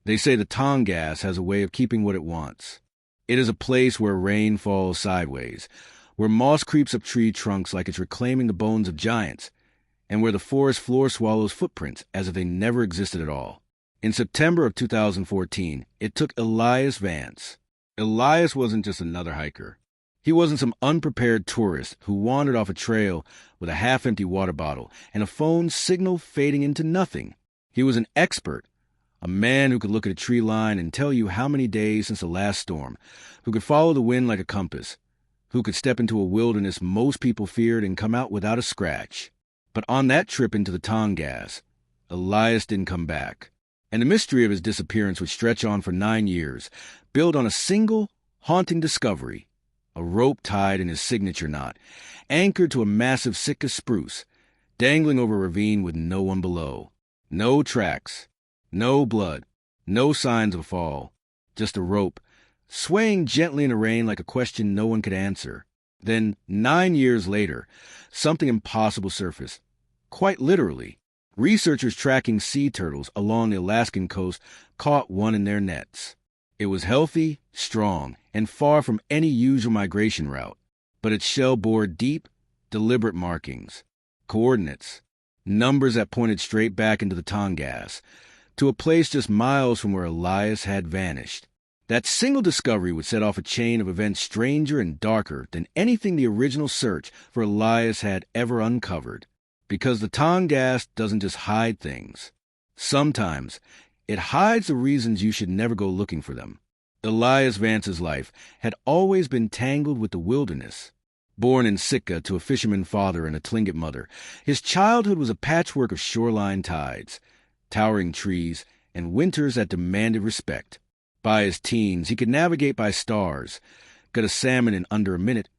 They say the Tongass has a way of keeping what it wants. It is a place where rain falls sideways, where moss creeps up tree trunks like it's reclaiming the bones of giants, and where the forest floor swallows footprints as if they never existed at all. In September of 2014, it took Elias Vance. Elias wasn't just another hiker. He wasn't some unprepared tourist who wandered off a trail with a half-empty water bottle and a phone signal fading into nothing. He was an expert, a man who could look at a tree line and tell you how many days since the last storm, who could follow the wind like a compass, who could step into a wilderness most people feared and come out without a scratch. But on that trip into the Tongass, Elias didn't come back. And the mystery of his disappearance would stretch on for 9 years, built on a single, haunting discovery, a rope tied in his signature knot, anchored to a massive Sitka spruce, dangling over a ravine with no one below. No tracks, no blood, no signs of a fall, just a rope, swaying gently in the rain like a question no one could answer. Then, 9 years later, something impossible surfaced. Quite literally. Researchers tracking sea turtles along the Alaskan coast caught one in their nets. It was healthy, strong, and far from any usual migration route, but its shell bore deep, deliberate markings, coordinates, numbers that pointed straight back into the Tongass, to a place just miles from where Elias had vanished. That single discovery would set off a chain of events stranger and darker than anything the original search for Elias had ever uncovered. Because the Tongass doesn't just hide things. Sometimes, it hides the reasons you should never go looking for them. Elias Vance's life had always been tangled with the wilderness. Born in Sitka to a fisherman father and a Tlingit mother, his childhood was a patchwork of shoreline tides, towering trees, and winters that demanded respect. By his teens, he could navigate by stars, gut a salmon in under a minute,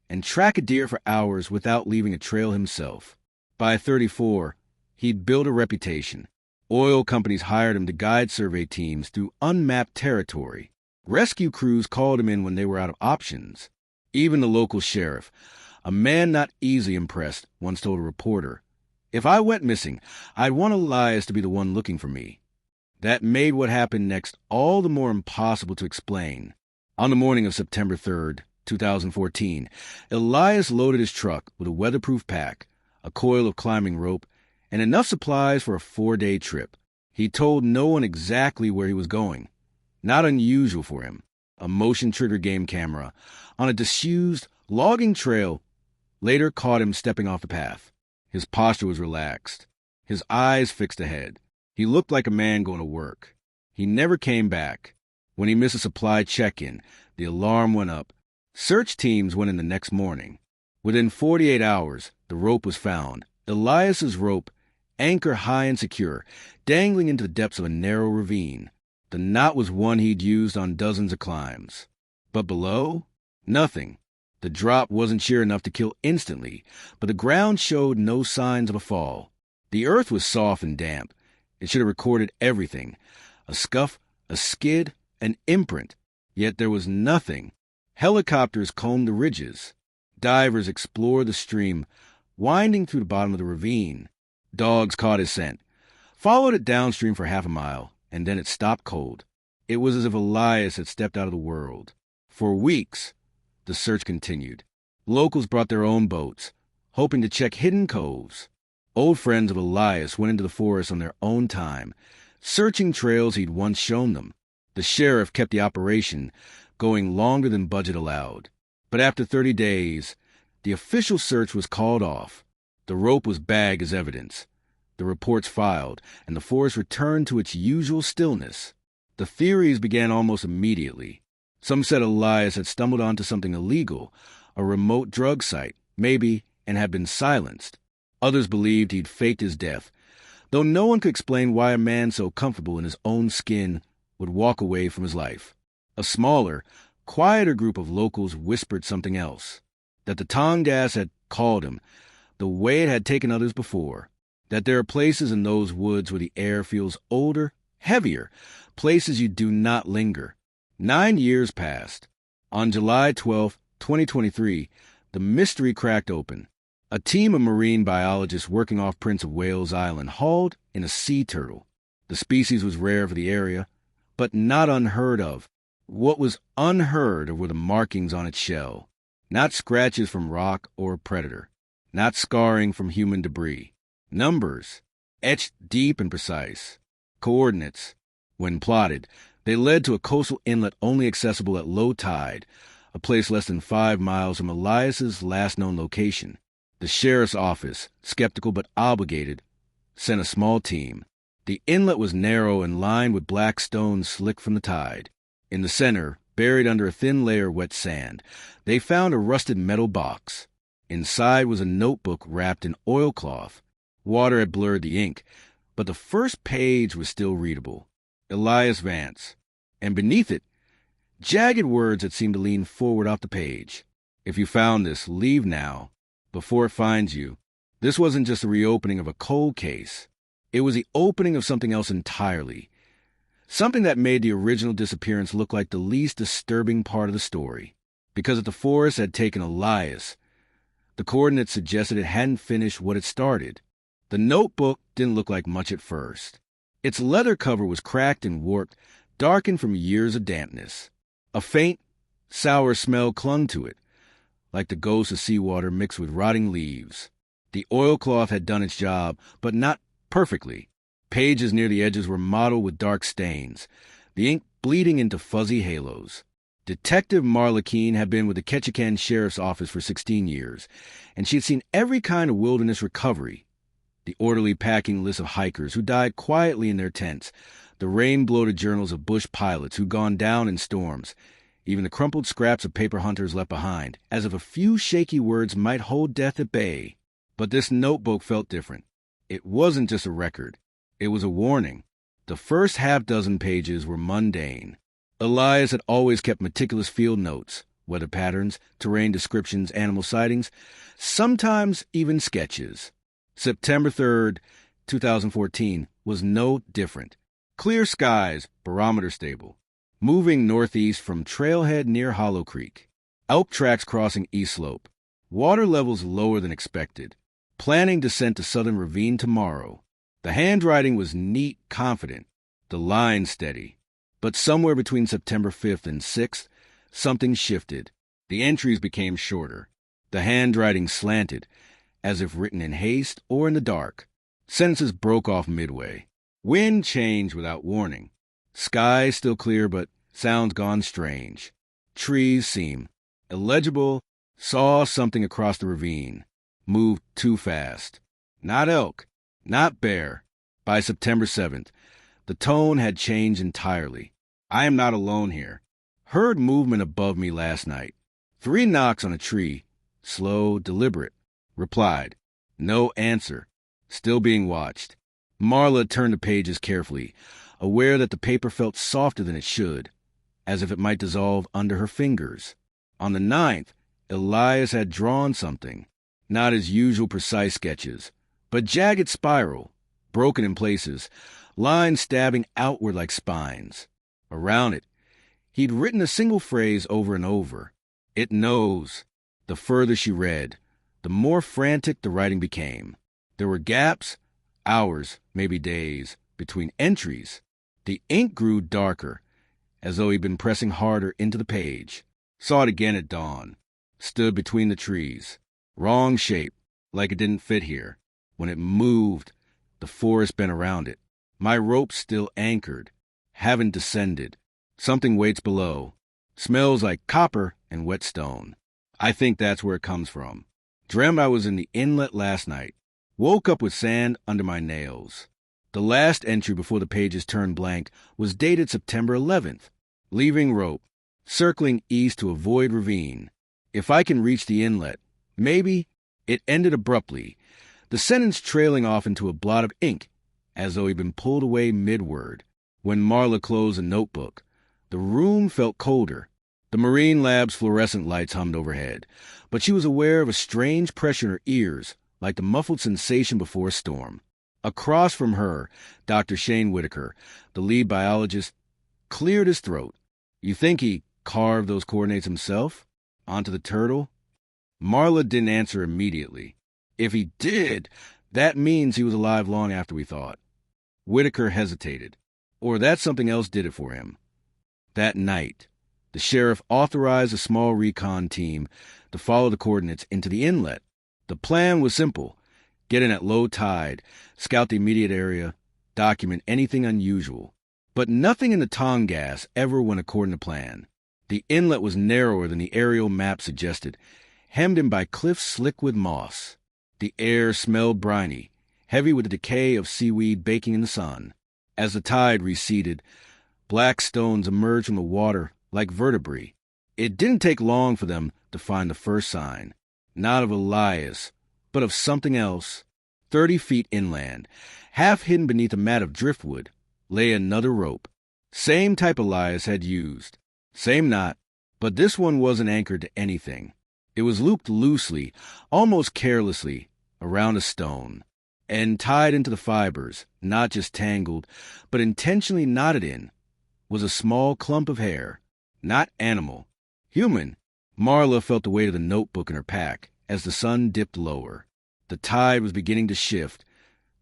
and track a deer for hours without leaving a trail himself. By 34, he'd built a reputation. Oil companies hired him to guide survey teams through unmapped territory. Rescue crews called him in when they were out of options. Even the local sheriff, a man not easily impressed, once told a reporter, "If I went missing, I'd want Elias to be the one looking for me." That made what happened next all the more impossible to explain. On the morning of September 3rd, 2014, Elias loaded his truck with a weatherproof pack, a coil of climbing rope, and enough supplies for a 4-day trip. He told no one exactly where he was going. Not unusual for him. A motion-trigger game camera on a disused logging trail later caught him stepping off the path. His posture was relaxed. His eyes fixed ahead. He looked like a man going to work. He never came back. When he missed a supply check-in, the alarm went up. Search teams went in the next morning. Within 48 hours, the rope was found. Elias's rope, anchor high and secure, dangling into the depths of a narrow ravine. The knot was one he'd used on dozens of climbs. But below? Nothing. The drop wasn't sheer enough to kill instantly, but the ground showed no signs of a fall. The earth was soft and damp. It should have recorded everything. A scuff, a skid, an imprint. Yet there was nothing. Helicopters combed the ridges. Divers explored the stream, winding through the bottom of the ravine. Dogs caught his scent, followed it downstream for half a mile, and then it stopped cold. It was as if Elias had stepped out of the world. For weeks, the search continued. Locals brought their own boats, hoping to check hidden coves. Old friends of Elias went into the forest on their own time, searching trails he'd once shown them. The sheriff kept the operation going longer than budget allowed. But after 30 days, the official search was called off. The rope was bagged as evidence. The reports filed, and the forest returned to its usual stillness. The theories began almost immediately. Some said Elias had stumbled onto something illegal, a remote drug site, maybe, and had been silenced. Others believed he'd faked his death, though no one could explain why a man so comfortable in his own skin would walk away from his life. A smaller, quieter group of locals whispered something else, that the Tongass had called him, the way it had taken others before, that there are places in those woods where the air feels older, heavier, places you do not linger. 9 years passed. On July 12, 2023, the mystery cracked open. A team of marine biologists working off Prince of Wales Island hauled in a sea turtle. The species was rare for the area, but not unheard of. What was unheard of were the markings on its shell. Not scratches from rock or predator. Not scarring from human debris. Numbers, etched deep and precise. Coordinates. When plotted, they led to a coastal inlet only accessible at low tide, a place less than 5 miles from Elias's last known location. The sheriff's office, skeptical but obligated, sent a small team. The inlet was narrow and lined with black stones slick from the tide. In the center, buried under a thin layer of wet sand, they found a rusted metal box. Inside was a notebook wrapped in oilcloth. Water had blurred the ink, but the first page was still readable. Elias Vance. And beneath it, jagged words that seemed to lean forward off the page. If you found this, leave now, before it finds you. This wasn't just the reopening of a cold case. It was the opening of something else entirely. Something that made the original disappearance look like the least disturbing part of the story. Because if the forest had taken Elias, the coordinates suggested it hadn't finished what it started. The notebook didn't look like much at first. Its leather cover was cracked and warped, darkened from years of dampness. A faint, sour smell clung to it, like the ghost of seawater mixed with rotting leaves. The oilcloth had done its job, but not perfectly. Pages near the edges were mottled with dark stains, the ink bleeding into fuzzy halos. Detective Marla Keene had been with the Ketchikan Sheriff's Office for 16 years, and she had seen every kind of wilderness recovery. The orderly packing list of hikers who died quietly in their tents, the rain-bloated journals of bush pilots who'd gone down in storms, even the crumpled scraps of paper hunters left behind, as if a few shaky words might hold death at bay. But this notebook felt different. It wasn't just a record. It was a warning. The first half-dozen pages were mundane. Elias had always kept meticulous field notes, weather patterns, terrain descriptions, animal sightings, sometimes even sketches. September 3rd, 2014, was no different. Clear skies, barometer stable. Moving northeast from trailhead near Hollow Creek. Elk tracks crossing East Slope. Water levels lower than expected. Planning descent to Southern Ravine tomorrow. The handwriting was neat, confident. The line steady. But somewhere between September 5th and 6th, something shifted. The entries became shorter. The handwriting slanted, as if written in haste or in the dark. Sentences broke off midway. Wind changed without warning. Sky still clear, but sounds gone strange. Trees seem illegible. Saw something across the ravine. Moved too fast. Not elk. Not bear. By September 7th, the tone had changed entirely. I am not alone here. Heard movement above me last night. 3 knocks on a tree. Slow, deliberate. Replied. No answer. Still being watched. Marla turned the pages carefully, aware that the paper felt softer than it should, as if it might dissolve under her fingers. On the 9th, Elias had drawn something. Not his usual precise sketches, but jagged spiral, broken in places, lines stabbing outward like spines. Around it, he'd written a single phrase over and over. It knows. The further she read, the more frantic the writing became. There were gaps, hours, maybe days, between entries. The ink grew darker, as though he'd been pressing harder into the page. Saw it again at dawn. Stood between the trees. Wrong shape, like it didn't fit here. When it moved, the forest bent around it. My rope's still anchored. Haven't descended. Something waits below. Smells like copper and wet stone. I think that's where it comes from. Dreamt I was in the inlet last night. Woke up with sand under my nails. The last entry before the pages turned blank was dated September 11th. Leaving rope. Circling east to avoid ravine. If I can reach the inlet. Maybe. It ended abruptly, the sentence trailing off into a blot of ink, as though he'd been pulled away mid-word. When Marla closed the notebook, the room felt colder. The Marine Lab's fluorescent lights hummed overhead, but she was aware of a strange pressure in her ears, like the muffled sensation before a storm. Across from her, Dr. Shane Whitaker, the lead biologist, cleared his throat. You think he carved those coordinates himself? Onto the turtle? Marla didn't answer immediately. If he did, that means he was alive long after we thought. Whitaker hesitated. Or that something else did it for him. That night, the sheriff authorized a small recon team to follow the coordinates into the inlet. The plan was simple: get in at low tide, scout the immediate area, document anything unusual. But nothing in the Tongass ever went according to plan. The inlet was narrower than the aerial map suggested, hemmed in by cliffs slick with moss. The air smelled briny, heavy with the decay of seaweed baking in the sun. As the tide receded, black stones emerged from the water like vertebrae. It didn't take long for them to find the first sign, not of Elias, but of something else. 30 feet inland, half hidden beneath a mat of driftwood, lay another rope. Same type Elias had used. Same knot, but this one wasn't anchored to anything. It was looped loosely, almost carelessly, around a stone, and tied into the fibers, not just tangled, but intentionally knotted in, was a small clump of hair. Not animal. Human. Marla felt the weight of the notebook in her pack as the sun dipped lower. The tide was beginning to shift,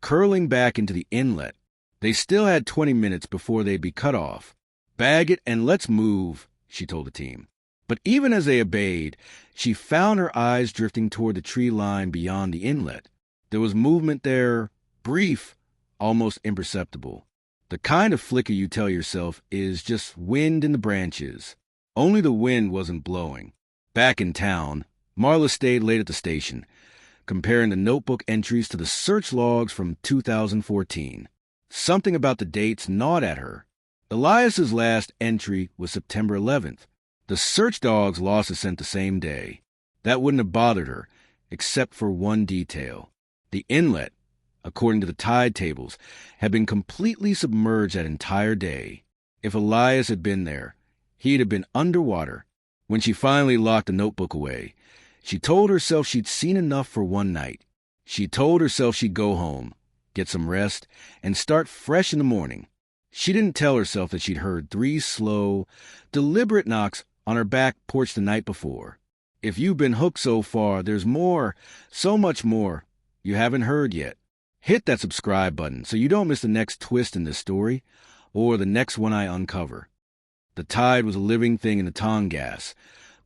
curling back into the inlet. They still had 20 minutes before they'd be cut off. Bag it and let's move, she told the team. But even as they obeyed, she found her eyes drifting toward the tree line beyond the inlet. There was movement there, brief, almost imperceptible. The kind of flicker you tell yourself is just wind in the branches. Only the wind wasn't blowing. Back in town, Marla stayed late at the station, comparing the notebook entries to the search logs from 2014. Something about the dates gnawed at her. Elias's last entry was September 11th. The search dogs lost a scent the same day. That wouldn't have bothered her, except for one detail. The inlet, according to the tide tables, had been completely submerged that entire day. If Elias had been there, he'd have been underwater. When she finally locked the notebook away, she told herself she'd seen enough for one night. She told herself she'd go home, get some rest, and start fresh in the morning. She didn't tell herself that she'd heard 3 slow, deliberate knocks on her back porch the night before. If you've been hooked so far, there's more, so much more, you haven't heard yet. Hit that subscribe button so you don't miss the next twist in this story, or the next one I uncover. The tide was a living thing in the Tongass,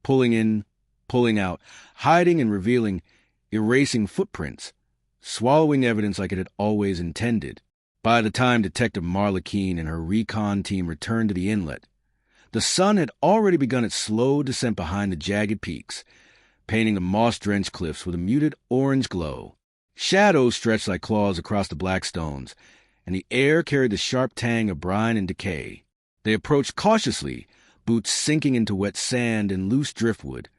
pulling in, pulling out, hiding and revealing, erasing footprints, swallowing evidence like it had always intended. By the time Detective Marla Keene and her recon team returned to the inlet, the sun had already begun its slow descent behind the jagged peaks, painting the moss-drenched cliffs with a muted orange glow. Shadows stretched like claws across the black stones, and the air carried the sharp tang of brine and decay. They approached cautiously, boots sinking into wet sand and loose driftwood,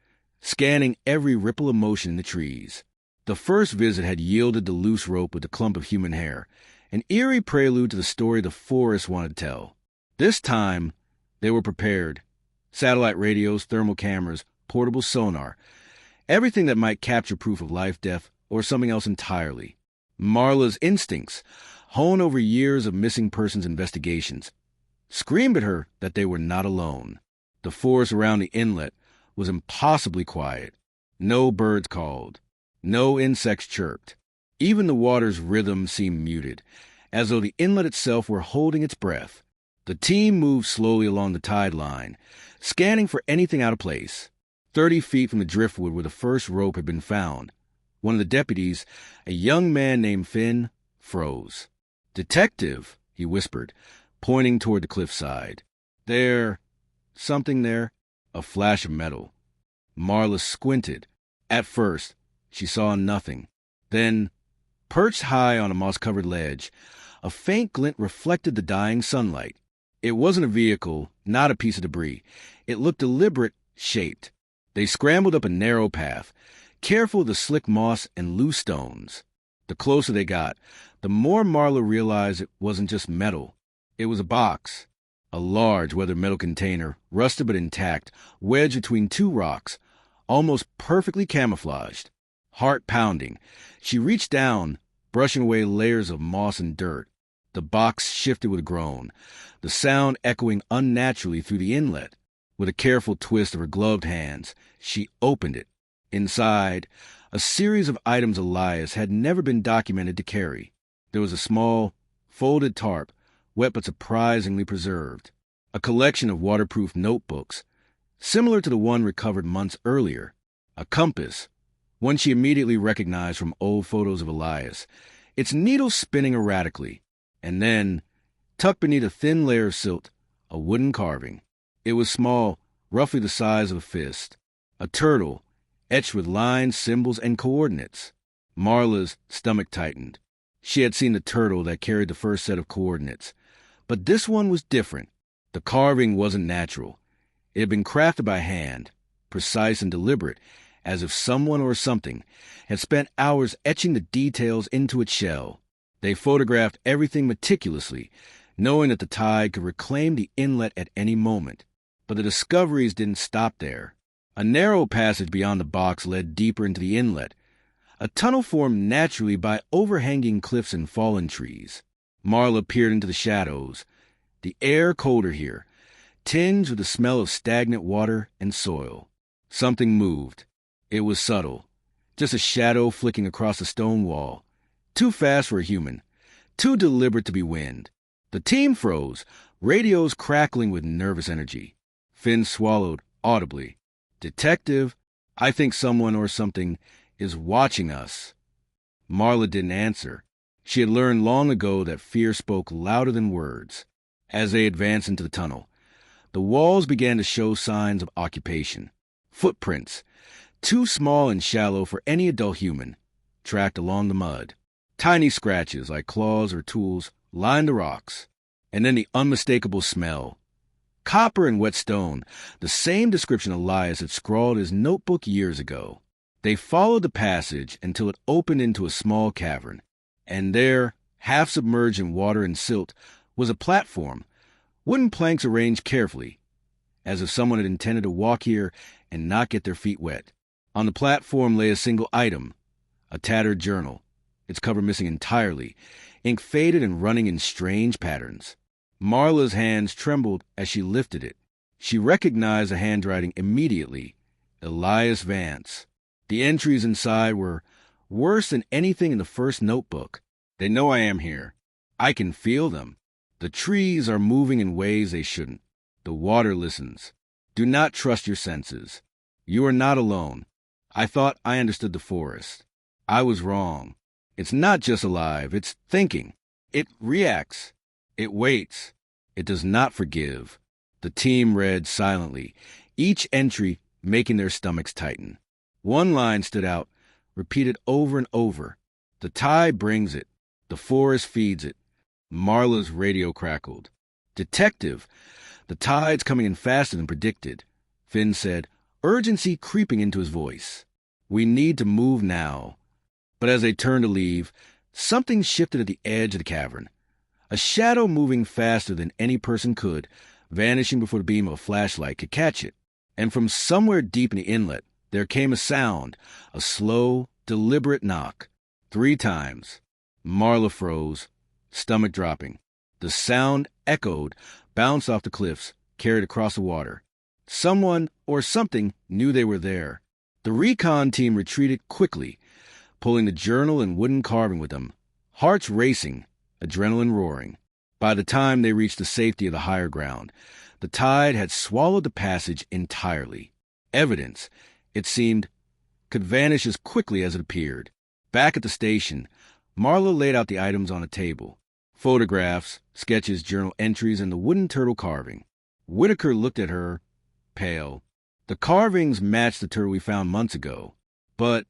scanning every ripple of motion in the trees. The first visit had yielded the loose rope with the clump of human hair, an eerie prelude to the story the forest wanted to tell. This time, they were prepared. Satellite radios, thermal cameras, portable sonar, everything that might capture proof of life, death, or something else entirely. Marla's instincts, honed over years of missing persons investigations, screamed at her that they were not alone. The forest around the inlet was impossibly quiet. No birds called. No insects chirped. Even the water's rhythm seemed muted, as though the inlet itself were holding its breath. The team moved slowly along the tide line, scanning for anything out of place. 30 feet from the driftwood where the first rope had been found, one of the deputies, a young man named Finn, froze. "Detective," he whispered, pointing toward the cliffside. Something there, a flash of metal. Marla squinted. At first, she saw nothing. Then, perched high on a moss-covered ledge, a faint glint reflected the dying sunlight. It wasn't a vehicle, not a piece of debris. It looked deliberate, shaped. They scrambled up a narrow path, careful of the slick moss and loose stones. The closer they got, the more Marla realized it wasn't just metal. It was a box. A large weathered metal container, rusted but intact, wedged between 2 rocks, almost perfectly camouflaged. Heart pounding, she reached down, brushing away layers of moss and dirt. The box shifted with a groan, the sound echoing unnaturally through the inlet. With a careful twist of her gloved hands, she opened it. Inside, a series of items Elias had never been documented to carry. There was a small, folded tarp wet but surprisingly preserved. A collection of waterproof notebooks, similar to the one recovered months earlier. A compass, one she immediately recognized from old photos of Elias, its needle spinning erratically. And then, tucked beneath a thin layer of silt, a wooden carving. It was small, roughly the size of a fist. A turtle, etched with lines, symbols, and coordinates. Marla's stomach tightened. She had seen the turtle that carried the first set of coordinates. But this one was different. The carving wasn't natural. It had been crafted by hand, precise and deliberate, as if someone or something had spent hours etching the details into its shell. They photographed everything meticulously, knowing that the tide could reclaim the inlet at any moment. But the discoveries didn't stop there. A narrow passage beyond the box led deeper into the inlet, a tunnel formed naturally by overhanging cliffs and fallen trees. Marla peered into the shadows. The air colder here, tinged with the smell of stagnant water and soil. Something moved. It was subtle, just a shadow flicking across the stone wall. Too fast for a human, too deliberate to be wind. The team froze, radios crackling with nervous energy. Finn swallowed audibly. "Detective, I think someone or something is watching us." Marla didn't answer. She had learned long ago that fear spoke louder than words. As they advanced into the tunnel, the walls began to show signs of occupation. Footprints, too small and shallow for any adult human, tracked along the mud. Tiny scratches, like claws or tools, lined the rocks. And then the unmistakable smell. Copper and wet stone, the same description Elias had scrawled his notebook years ago. They followed the passage until it opened into a small cavern. And there, half submerged in water and silt, was a platform, wooden planks arranged carefully, as if someone had intended to walk here and not get their feet wet. On the platform lay a single item, a tattered journal, its cover missing entirely, ink faded and running in strange patterns. Marla's hands trembled as she lifted it. She recognized the handwriting immediately. Elias Vance. The entries inside were worse than anything in the first notebook. "They know I am here. I can feel them. The trees are moving in ways they shouldn't. The water listens. Do not trust your senses. You are not alone. I thought I understood the forest. I was wrong. It's not just alive. It's thinking. It reacts. It waits. It does not forgive." The team read silently, each entry making their stomachs tighten. One line stood out, repeated over and over. "The tide brings it. The forest feeds it." Marla's radio crackled. "Detective, the tide's coming in faster than predicted," Finn said, urgency creeping into his voice. "We need to move now." But as they turned to leave, something shifted at the edge of the cavern. A shadow moving faster than any person could, vanishing before the beam of a flashlight could catch it. And from somewhere deep in the inlet, there came a sound, a slow, deliberate knock. 3 times. Marla froze, stomach dropping. The sound echoed, bounced off the cliffs, carried across the water. Someone or something knew they were there. The recon team retreated quickly, pulling the journal and wooden carving with them, hearts racing, adrenaline roaring. By the time they reached the safety of the higher ground, the tide had swallowed the passage entirely. Evidence, it seemed, could vanish as quickly as it appeared. Back at the station, Marla laid out the items on a table. Photographs, sketches, journal entries, and the wooden turtle carving. Whitaker looked at her, pale. "The carvings matched the turtle we found months ago. But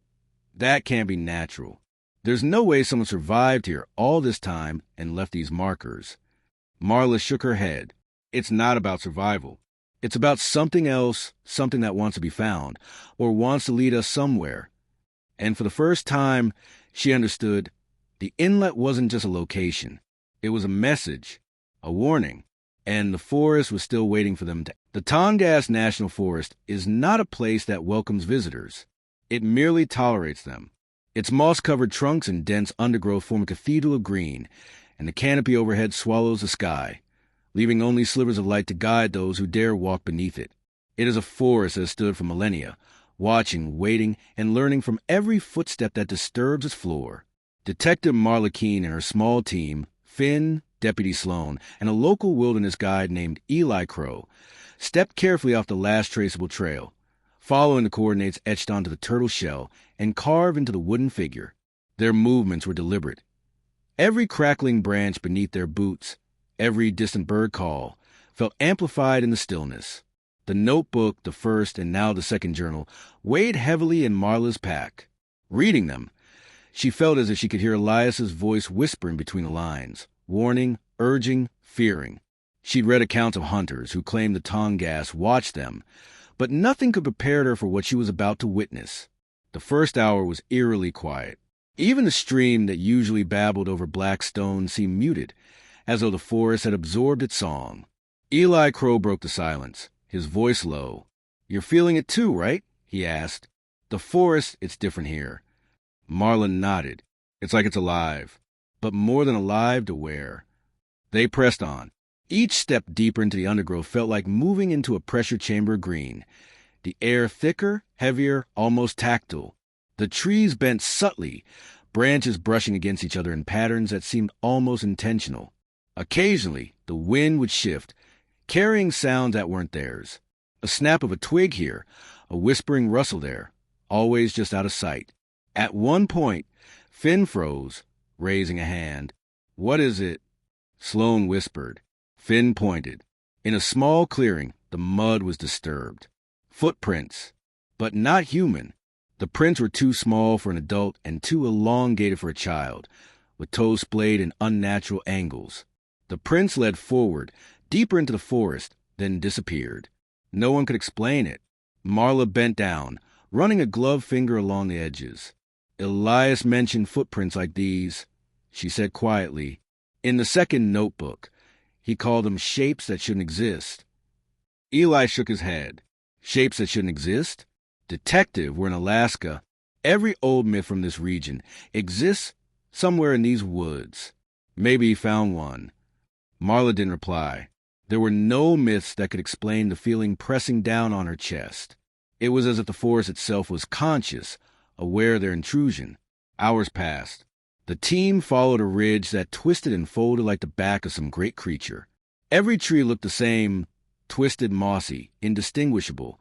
that can't be natural. There's no way someone survived here all this time and left these markers." Marla shook her head. "It's not about survival. It's about something else, something that wants to be found, or wants to lead us somewhere." And for the first time, she understood the inlet wasn't just a location. It was a message, a warning, and the forest was still waiting for them to. The Tongass National Forest is not a place that welcomes visitors. It merely tolerates them. Its moss-covered trunks and dense undergrowth form a cathedral of green, and the canopy overhead swallows the sky, leaving only slivers of light to guide those who dare walk beneath it. It is a forest that has stood for millennia, watching, waiting, and learning from every footstep that disturbs its floor. Detective Marla Keene and her small team, Finn, Deputy Sloan, and a local wilderness guide named Eli Crow stepped carefully off the last traceable trail, following the coordinates etched onto the turtle shell and carved into the wooden figure. Their movements were deliberate. Every crackling branch beneath their boots, every distant bird call, felt amplified in the stillness. The notebook, the first and now the second journal, weighed heavily in Marla's pack. Reading them, she felt as if she could hear Elias's voice whispering between the lines, warning, urging, fearing. She'd read accounts of hunters who claimed the Tongass watched them, but nothing could prepare her for what she was about to witness. The first hour was eerily quiet. Even the stream that usually babbled over black stone seemed muted, as though the forest had absorbed its song. Eli Crow broke the silence, his voice low. "You're feeling it too, right?" he asked. "The forest, it's different here." Marla nodded. "It's like it's alive, but more than alive, aware." They pressed on. Each step deeper into the undergrowth felt like moving into a pressure chamber of green. The air thicker, heavier, almost tactile. The trees bent subtly, branches brushing against each other in patterns that seemed almost intentional. Occasionally, the wind would shift, carrying sounds that weren't theirs. A snap of a twig here, a whispering rustle there, always just out of sight. At one point, Finn froze, raising a hand. "What is it?" Sloan whispered. Finn pointed. In a small clearing, the mud was disturbed. Footprints, but not human. The prints were too small for an adult and too elongated for a child, with toes splayed in unnatural angles. The prints led forward, deeper into the forest, then disappeared. No one could explain it. Marla bent down, running a gloved finger along the edges. "Elias mentioned footprints like these," she said quietly. "In the second notebook, he called them shapes that shouldn't exist." Eli shook his head. "Shapes that shouldn't exist? Detective, we're in Alaska. Every old myth from this region exists somewhere in these woods. Maybe he found one." Marla didn't reply. There were no myths that could explain the feeling pressing down on her chest. It was as if the forest itself was conscious, aware of their intrusion. Hours passed. The team followed a ridge that twisted and folded like the back of some great creature. Every tree looked the same, twisted, mossy, indistinguishable,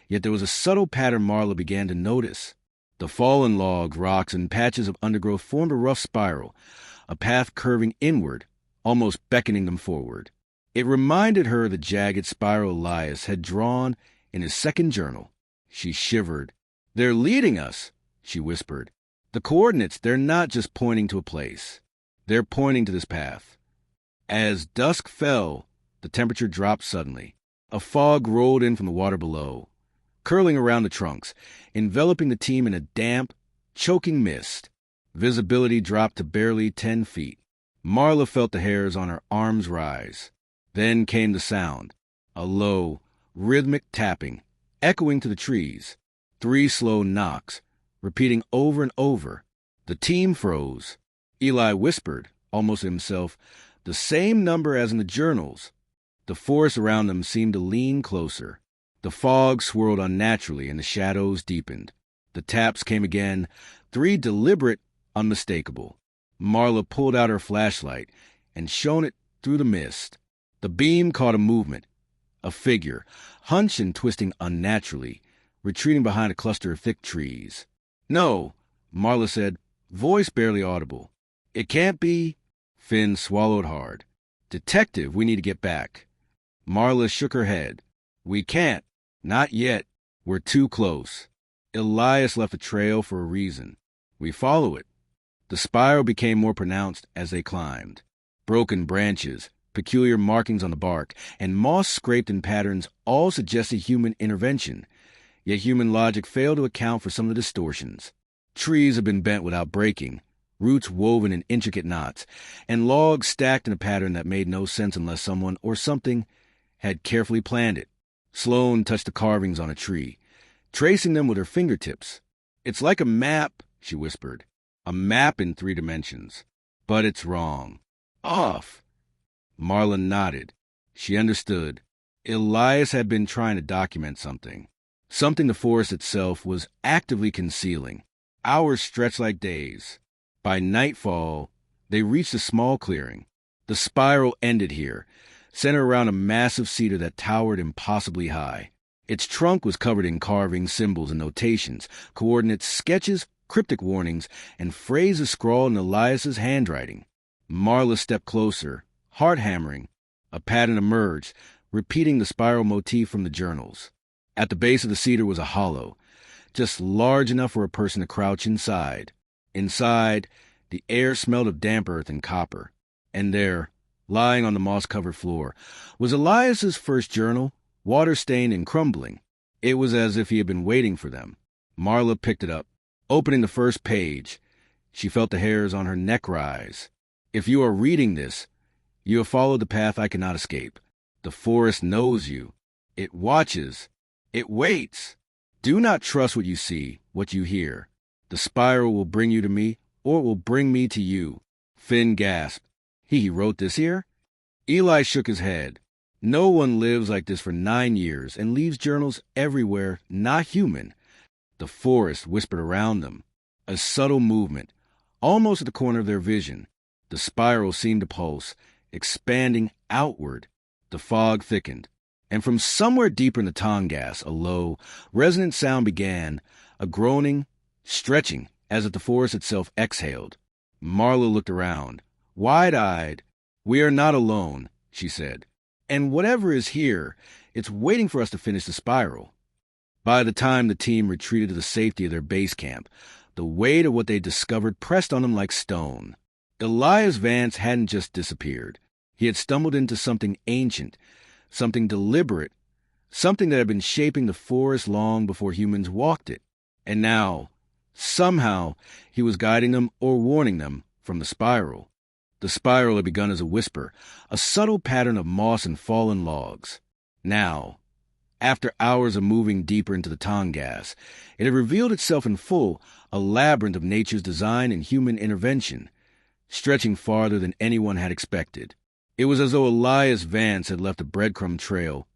yet there was a subtle pattern Marla began to notice. The fallen logs, rocks, and patches of undergrowth formed a rough spiral, a path curving inward, almost beckoning them forward. It reminded her of the jagged spiral Elias had drawn in his second journal. She shivered. "They're leading us," she whispered. "The coordinates, they're not just pointing to a place. They're pointing to this path." As dusk fell, the temperature dropped suddenly. A fog rolled in from the water below, curling around the trunks, enveloping the team in a damp, choking mist. Visibility dropped to barely 10 feet. Marla felt the hairs on her arms rise. Then came the sound, a low, rhythmic tapping, echoing to the trees. 3 slow knocks, repeating over and over. The team froze. Eli whispered, almost to himself, the same number as in the journals. The forest around them seemed to lean closer. The fog swirled unnaturally and the shadows deepened. The taps came again, 3 deliberate, unmistakable. Marla pulled out her flashlight and shone it through the mist. The beam caught a movement, a figure, hunched and twisting unnaturally, retreating behind a cluster of thick trees. "No," Marla said, voice barely audible. "It can't be." Finn swallowed hard. "Detective, we need to get back." Marla shook her head. "We can't. Not yet. We're too close. Elias left a trail for a reason. We follow it." The spiral became more pronounced as they climbed. Broken branches, peculiar markings on the bark, and moss scraped in patterns all suggested human intervention, yet human logic failed to account for some of the distortions. Trees had been bent without breaking, roots woven in intricate knots, and logs stacked in a pattern that made no sense unless someone or something had carefully planned it. Sloan touched the carvings on a tree, tracing them with her fingertips. "It's like a map," she whispered. "A map in 3 dimensions. But it's wrong. Off." Marla nodded. She understood. Elias had been trying to document something. Something the forest itself was actively concealing. Hours stretched like days. By nightfall, they reached a small clearing. The spiral ended here, centered around a massive cedar that towered impossibly high. Its trunk was covered in carvings, symbols, and notations, coordinates, sketches, cryptic warnings, and phrases scrawled in Elias's handwriting. Marla stepped closer, heart hammering. A pattern emerged, repeating the spiral motif from the journals. At the base of the cedar was a hollow, just large enough for a person to crouch inside. Inside, the air smelled of damp earth and copper. And there, lying on the moss-covered floor, was Elias's first journal, water-stained and crumbling. It was as if he had been waiting for them. Marla picked it up, opening the first page. She felt the hairs on her neck rise. If you are reading this, you have followed the path I cannot escape. The forest knows you. It watches. It waits. Do not trust what you see, what you hear. The spiral will bring you to me, or it will bring me to you. Finn gasped. He wrote this here? Eli shook his head. No one lives like this for 9 years and leaves journals everywhere, not human. The forest whispered around them. A subtle movement, almost at the corner of their vision. The spiral seemed to pulse, expanding outward. The fog thickened, and from somewhere deeper in the Tongass, a low, resonant sound began, a groaning, stretching, as if the forest itself exhaled. Marla looked around, wide-eyed. "We are not alone," she said. "And whatever is here, it's waiting for us to finish the spiral." By the time the team retreated to the safety of their base camp, the weight of what they discovered pressed on them like stone. Elias Vance hadn't just disappeared. He had stumbled into something ancient, something deliberate, something that had been shaping the forest long before humans walked it. And now, somehow, he was guiding them or warning them from the spiral. The spiral had begun as a whisper, a subtle pattern of moss and fallen logs. Now, after hours of moving deeper into the Tongass, it had revealed itself in full, a labyrinth of nature's design and human intervention, stretching farther than anyone had expected. It was as though Elias Vance had left a breadcrumb trail,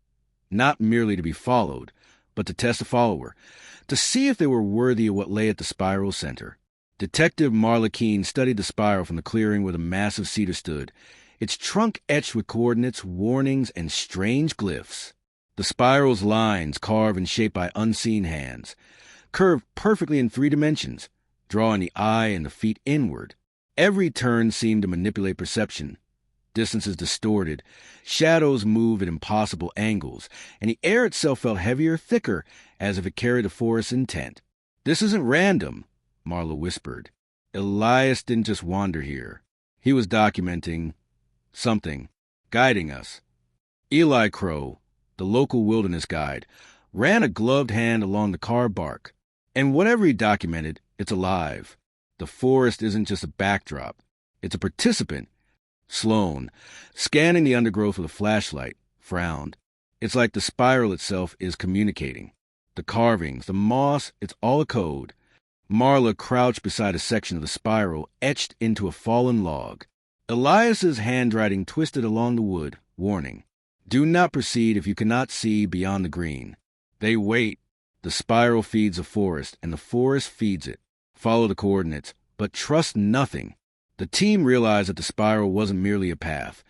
not merely to be followed, but to test a follower, to see if they were worthy of what lay at the spiral's center. Detective Marla Keene studied the spiral from the clearing where the massive cedar stood, its trunk etched with coordinates, warnings, and strange glyphs. The spiral's lines, carved and shaped by unseen hands, curved perfectly in 3 dimensions, drawing the eye and the feet inward. Every turn seemed to manipulate perception. Distances distorted, shadows moved at impossible angles, and the air itself felt heavier, thicker, as if it carried the forest's intent. "This isn't random," Marla whispered. "Elias didn't just wander here. He was documenting something, guiding us." Eli Crow, the local wilderness guide, ran a gloved hand along the carved bark. "And whatever he documented, it's alive. The forest isn't just a backdrop. It's a participant." Sloan, scanning the undergrowth with a flashlight, frowned. "It's like the spiral itself is communicating. The carvings, the moss, it's all a code." Marla crouched beside a section of the spiral etched into a fallen log. Elias's handwriting twisted along the wood, warning, "Do not proceed if you cannot see beyond the green." They wait. The spiral feeds the forest, and the forest feeds it. Follow the coordinates, but trust nothing. The team realized that the spiral wasn't merely a path.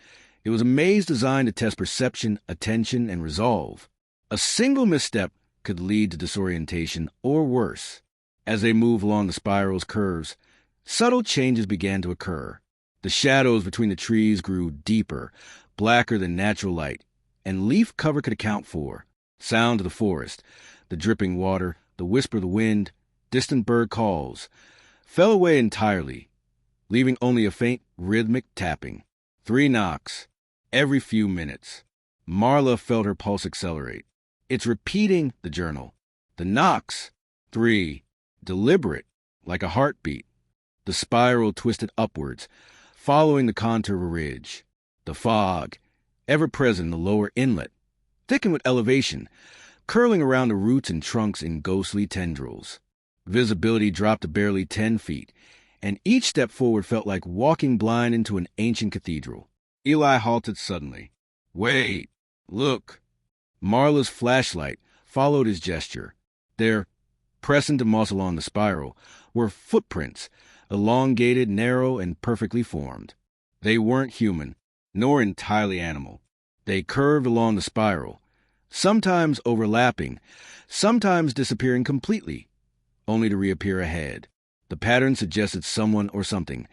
It was a maze designed to test perception, attention, and resolve. A single misstep could lead to disorientation or worse. As they moved along the spiral's curves, subtle changes began to occur. The shadows between the trees grew deeper, blacker than natural light, and leaf cover could account for. Sound of the forest, the dripping water, the whisper of the wind, distant bird calls, fell away entirely, leaving only a faint rhythmic tapping. 3 knocks, every few minutes. Marla felt her pulse accelerate. "It's repeating," the journal. "The knocks. 3. Deliberate, like a heartbeat." The spiral twisted upwards, following the contour of a ridge. The fog, ever present in the lower inlet, thickened with elevation, curling around the roots and trunks in ghostly tendrils. Visibility dropped to barely 10 feet, and each step forward felt like walking blind into an ancient cathedral. Eli halted suddenly. "Wait! Look!" Marla's flashlight followed his gesture. There, pressed into moss along the spiral, were footprints, elongated, narrow, and perfectly formed. They weren't human. nor entirely animal. They curved along the spiral, sometimes overlapping, sometimes disappearing completely, only to reappear ahead. The pattern suggested someone or something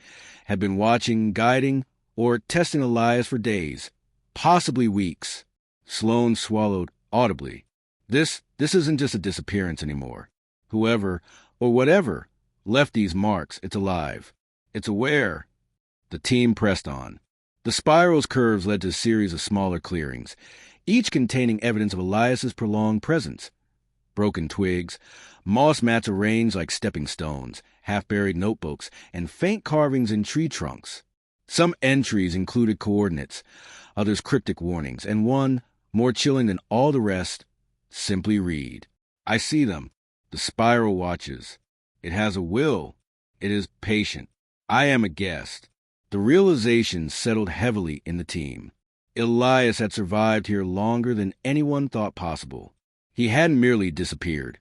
had been watching, guiding, or testing Elias for days, possibly weeks. Sloane swallowed audibly. This isn't just a disappearance anymore. Whoever, or whatever, left these marks, it's alive. It's aware. The team pressed on. The spiral's curves led to a series of smaller clearings, each containing evidence of Elias's prolonged presence. Broken twigs, moss mats arranged like stepping stones, half-buried notebooks, and faint carvings in tree trunks. Some entries included coordinates, others cryptic warnings, and one, more chilling than all the rest, simply read. I see them. The spiral watches. It has a will. It is patient. I am a guest. The realization settled heavily in the team. Elias had survived here longer than anyone thought possible. He hadn't merely disappeared.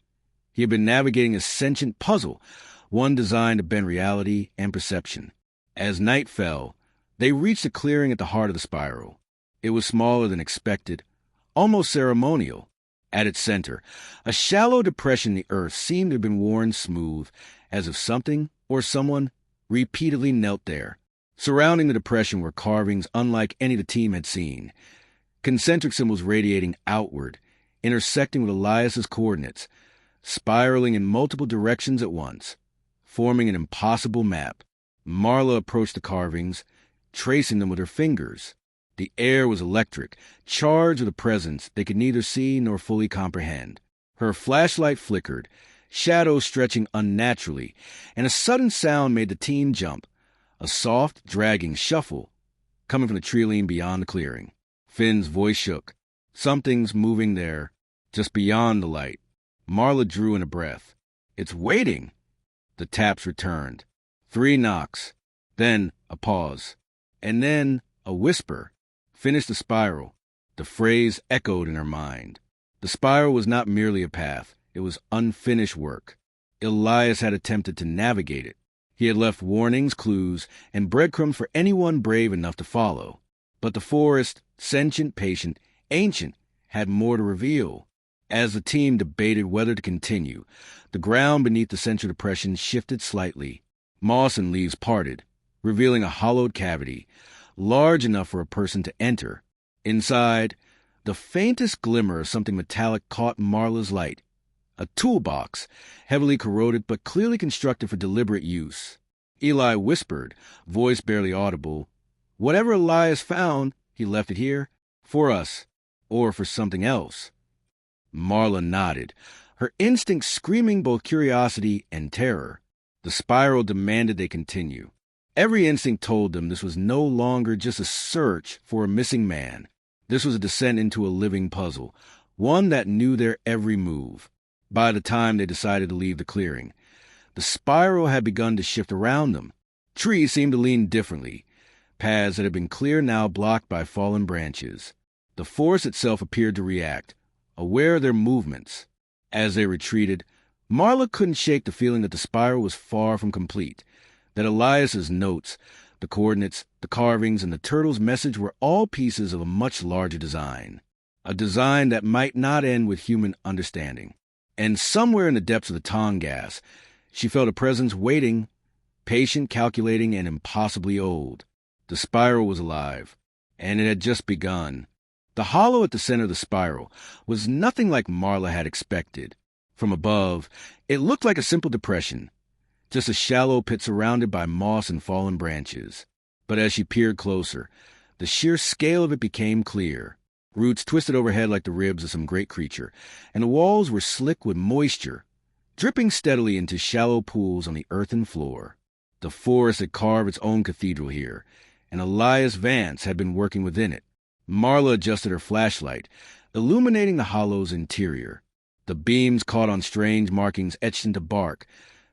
He had been navigating a sentient puzzle, one designed to bend reality and perception. As night fell, they reached a clearing at the heart of the spiral. It was smaller than expected, almost ceremonial. At its center, a shallow depression in the earth seemed to have been worn smooth, as if something or someone repeatedly knelt there. Surrounding the depression were carvings unlike any the team had seen, concentric symbols radiating outward, intersecting with Elias's coordinates, spiraling in multiple directions at once, forming an impossible map. Marla approached the carvings, tracing them with her fingers. The air was electric, charged with a presence they could neither see nor fully comprehend. Her flashlight flickered, shadows stretching unnaturally, and a sudden sound made the team jump, a soft, dragging shuffle coming from the tree beyond the clearing. Finn's voice shook. Something's moving there, just beyond the light. Marla drew in a breath. It's waiting. The taps returned. 3 knocks, then a pause, and then a whisper. Finish the spiral. The phrase echoed in her mind. The spiral was not merely a path. It was unfinished work. Elias had attempted to navigate it. He had left warnings, clues, and breadcrumbs for anyone brave enough to follow. But the forest, sentient, patient, ancient, had more to reveal. As the team debated whether to continue, the ground beneath the central depression shifted slightly. Moss and leaves parted, revealing a hollowed cavity, large enough for a person to enter. Inside, the faintest glimmer of something metallic caught Marla's light. A toolbox, heavily corroded but clearly constructed for deliberate use. Eli whispered, voice barely audible, "Whatever Elias found, he left it here, for us, or for something else." Marla nodded, her instincts screaming both curiosity and terror. The spiral demanded they continue. Every instinct told them this was no longer just a search for a missing man. This was a descent into a living puzzle, one that knew their every move. By the time they decided to leave the clearing, the spiral had begun to shift around them. Trees seemed to lean differently, paths that had been clear now blocked by fallen branches. The forest itself appeared to react, aware of their movements. As they retreated, Marla couldn't shake the feeling that the spiral was far from complete, that Elias's notes, the coordinates, the carvings, and the turtle's message were all pieces of a much larger design, a design that might not end with human understanding. And somewhere in the depths of the Tongass, she felt a presence waiting, patient, calculating, and impossibly old. The spiral was alive, and it had just begun. The hollow at the center of the spiral was nothing like Marla had expected. From above, it looked like a simple depression, just a shallow pit surrounded by moss and fallen branches. But as she peered closer, the sheer scale of it became clear. Roots twisted overhead like the ribs of some great creature, and the walls were slick with moisture, dripping steadily into shallow pools on the earthen floor. The forest had carved its own cathedral here, and Elias Vance had been working within it. Marla adjusted her flashlight, illuminating the hollow's interior. The beams caught on strange markings etched into bark,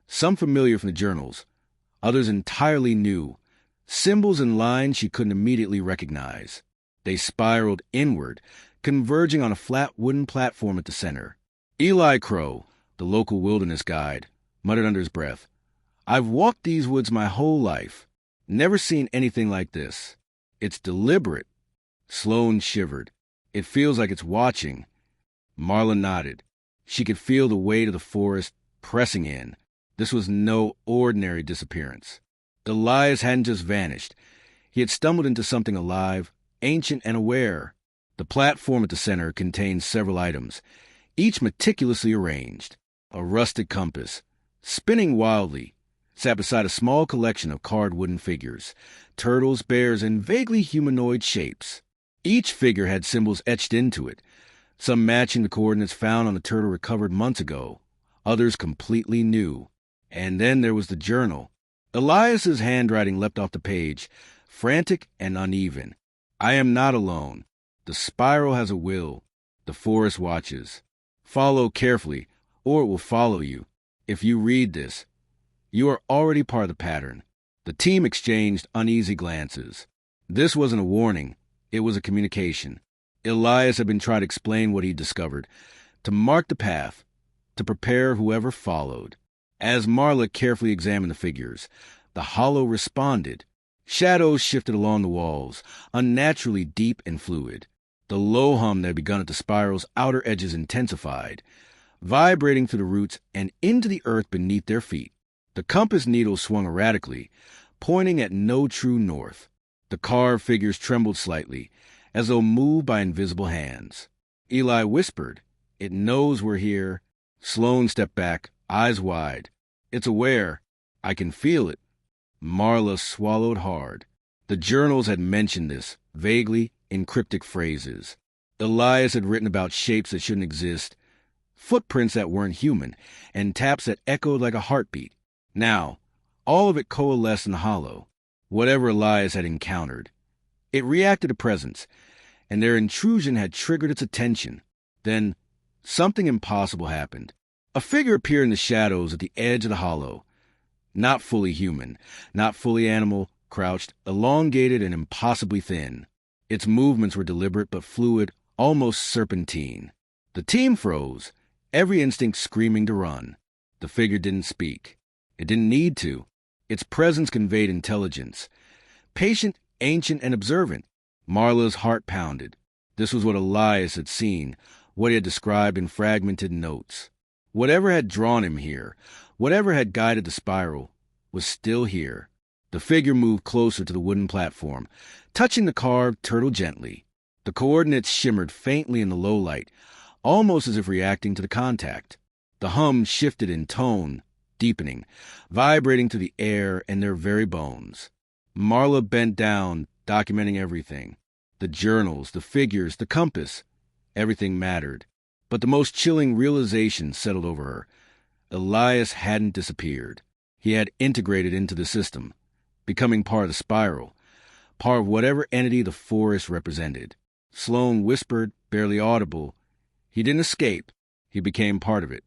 some familiar from the journals, others entirely new, symbols and lines she couldn't immediately recognize. They spiraled inward, converging on a flat wooden platform at the center. Eli Crow, the local wilderness guide, muttered under his breath, "I've walked these woods my whole life. Never seen anything like this." It's deliberate. Sloane shivered. It feels like it's watching. Marla nodded. She could feel the weight of the forest pressing in. This was no ordinary disappearance. Elias hadn't just vanished. He had stumbled into something alive, ancient and aware. The platform at the center contained several items, each meticulously arranged. A rusted compass, spinning wildly, sat beside a small collection of carved wooden figures, turtles, bears, and vaguely humanoid shapes. Each figure had symbols etched into it, some matching the coordinates found on the turtle recovered months ago, others completely new. And then there was the journal. Elias's handwriting leapt off the page, frantic and uneven. I am not alone. The spiral has a will. The forest watches. Follow carefully, or it will follow you. If you read this, you are already part of the pattern. The team exchanged uneasy glances. This wasn't a warning. It was a communication. Elias had been trying to explain what he'd discovered, to mark the path, to prepare whoever followed. As Marla carefully examined the figures, the hollow responded. Shadows shifted along the walls, unnaturally deep and fluid. The low hum that had begun at the spiral's outer edges intensified, vibrating through the roots and into the earth beneath their feet. The compass needle swung erratically, pointing at no true north. The carved figures trembled slightly, as though moved by invisible hands. Eli whispered, "It knows we're here." Sloane stepped back, eyes wide. "It's aware. I can feel it." Marla swallowed hard. The journals had mentioned this, vaguely, in cryptic phrases. Elias had written about shapes that shouldn't exist, footprints that weren't human, and taps that echoed like a heartbeat. Now, all of it coalesced in the hollow, whatever Elias had encountered. It reacted to presence, and their intrusion had triggered its attention. Then, something impossible happened. A figure appeared in the shadows at the edge of the hollow. Not fully human, not fully animal, crouched, elongated and impossibly thin. Its movements were deliberate but fluid, almost serpentine. The team froze, every instinct screaming to run. The figure didn't speak. It didn't need to. Its presence conveyed intelligence. Patient, ancient, and observant. Marla's heart pounded. This was what Elias had seen, what he had described in fragmented notes. Whatever had drawn him here, whatever had guided the spiral, was still here. The figure moved closer to the wooden platform, touching the carved turtle gently. The coordinates shimmered faintly in the low light, almost as if reacting to the contact. The hum shifted in tone, deepening, vibrating through the air and their very bones. Marla bent down, documenting everything. The journals, the figures, the compass. Everything mattered. But the most chilling realization settled over her. Elias hadn't disappeared. He had integrated into the system, becoming part of the spiral, part of whatever entity the forest represented. Sloane whispered, barely audible. He didn't escape. He became part of it.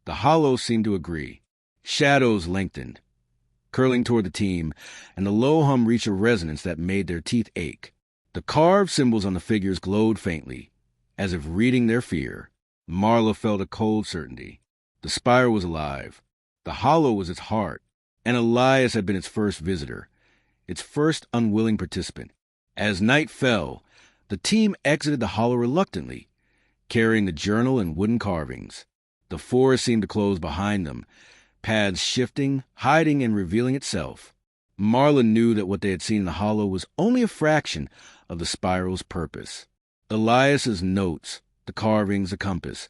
The hollow seemed to agree. Shadows lengthened, curling toward the team, and the low hum reached a resonance that made their teeth ache. The carved symbols on the figures glowed faintly, as if reading their fear. Marla felt a cold certainty. The spiral was alive. The hollow was its heart, and Elias had been its first visitor, its first unwilling participant. As night fell, the team exited the hollow reluctantly, carrying the journal and wooden carvings. The forest seemed to close behind them, paths shifting, hiding, and revealing itself. Marla knew that what they had seen in the hollow was only a fraction of the spiral's purpose. Elias's notes, the carvings, the compass,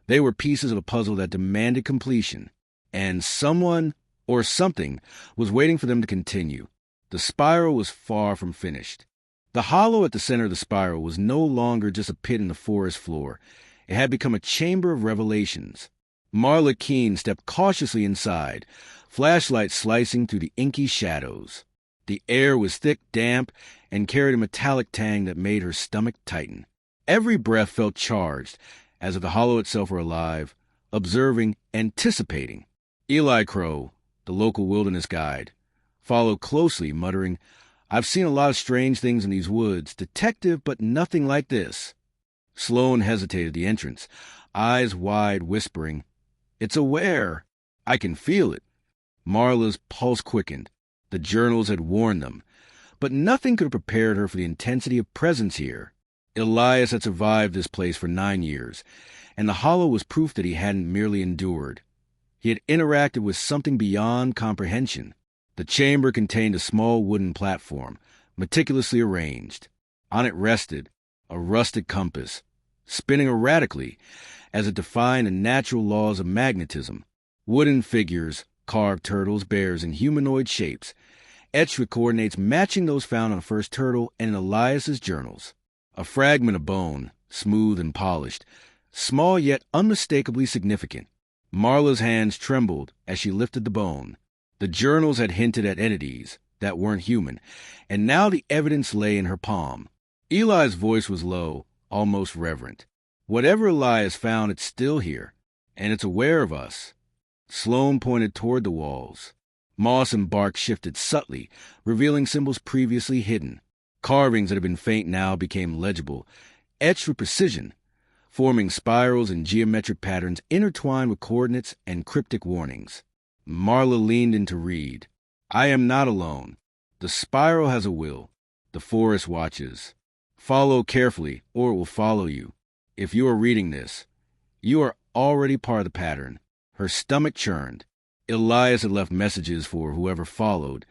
they were pieces of a puzzle that demanded completion, and someone or something was waiting for them to continue. The spiral was far from finished. The hollow at the center of the spiral was no longer just a pit in the forest floor. It had become a chamber of revelations. Marla Keene stepped cautiously inside, flashlight slicing through the inky shadows. The air was thick, damp, and carried a metallic tang that made her stomach tighten. Every breath felt charged, as if the hollow itself were alive, observing, anticipating. Eli Crow, the local wilderness guide, followed closely, muttering, "I've seen a lot of strange things in these woods, detective, but nothing like this." Sloane hesitated at the entrance, eyes wide, whispering, "It's aware. I can feel it." Marla's pulse quickened. The journals had warned them. but nothing could have prepared her for the intensity of presence here. Elias had survived this place for 9 years, and the hollow was proof that he hadn't merely endured. He had interacted with something beyond comprehension. The chamber contained a small wooden platform, meticulously arranged. On it rested a rusted compass, spinning erratically as it defied the natural laws of magnetism. Wooden figures, carved turtles, bears, and humanoid shapes, etched with coordinates matching those found on the first turtle and in Elias's journals. A fragment of bone, smooth and polished, small yet unmistakably significant. Marla's hands trembled as she lifted the bone. The journals had hinted at entities that weren't human, and now the evidence lay in her palm. Eli's voice was low, almost reverent. Whatever Elias found, it's still here, and it's aware of us. Sloane pointed toward the walls. Moss and bark shifted subtly, revealing symbols previously hidden. Carvings that had been faint now became legible, etched with precision, forming spirals and geometric patterns intertwined with coordinates and cryptic warnings. Marla leaned in to read. I am not alone. The spiral has a will. The forest watches. Follow carefully, or it will follow you. If you are reading this, you are already part of the pattern. Her stomach churned. Elias had left messages for whoever followed,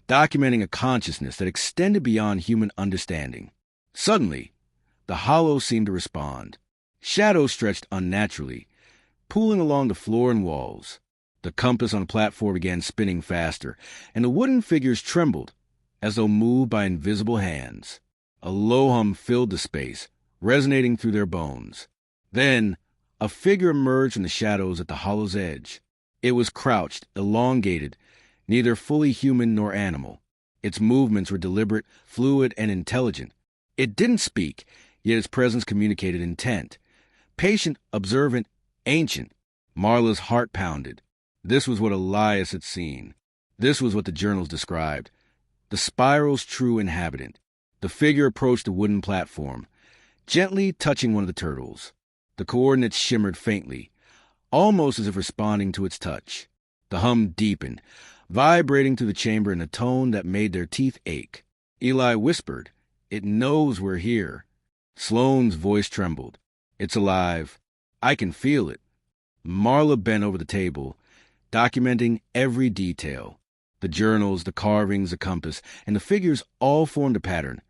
documenting a consciousness that extended beyond human understanding. Suddenly, the hollow seemed to respond. Shadows stretched unnaturally, pooling along the floor and walls. The compass on the platform began spinning faster, and the wooden figures trembled, as though moved by invisible hands. A low hum filled the space, resonating through their bones. Then, a figure emerged from the shadows at the hollow's edge. It was crouched, elongated, neither fully human nor animal. Its movements were deliberate, fluid, and intelligent. It didn't speak, yet its presence communicated intent. Patient, observant, ancient. Marla's heart pounded. This was what Elias had seen. This was what the journals described. The spiral's true inhabitant. The figure approached the wooden platform, gently touching one of the turtles. The coordinates shimmered faintly, almost as if responding to its touch. The hum deepened, vibrating through the chamber in a tone that made their teeth ache. Eli whispered, "It knows we're here." Sloane's voice trembled. "It's alive. I can feel it." Marla bent over the table, documenting every detail. The journals, the carvings, the compass, and the figures all formed a pattern,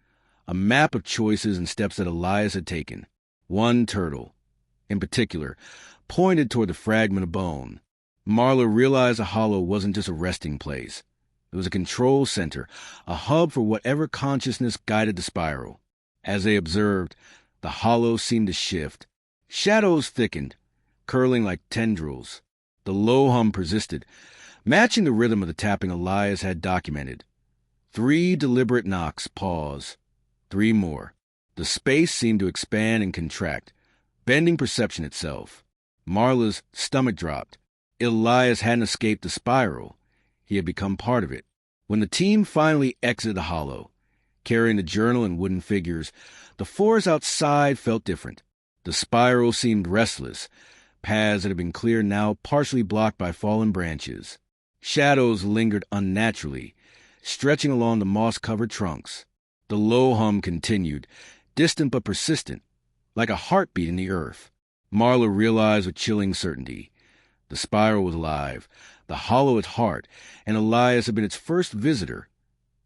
a map of choices and steps that Elias had taken. One turtle, in particular, pointed toward the fragment of bone. Marla realized the hollow wasn't just a resting place. It was a control center, a hub for whatever consciousness guided the spiral. As they observed, the hollow seemed to shift. Shadows thickened, curling like tendrils. The low hum persisted, matching the rhythm of the tapping Elias had documented. 3 deliberate knocks, pause. 3 more. The space seemed to expand and contract, bending perception itself. Marla's stomach dropped. Elias hadn't escaped the spiral. He had become part of it. When the team finally exited the hollow, carrying the journal and wooden figures, the forest outside felt different. The spiral seemed restless, paths that had been cleared now partially blocked by fallen branches. Shadows lingered unnaturally, stretching along the moss-covered trunks. The low hum continued, distant but persistent, like a heartbeat in the earth. Marla realized with chilling certainty. The spiral was alive, the hollow its heart, and Elias had been its first visitor,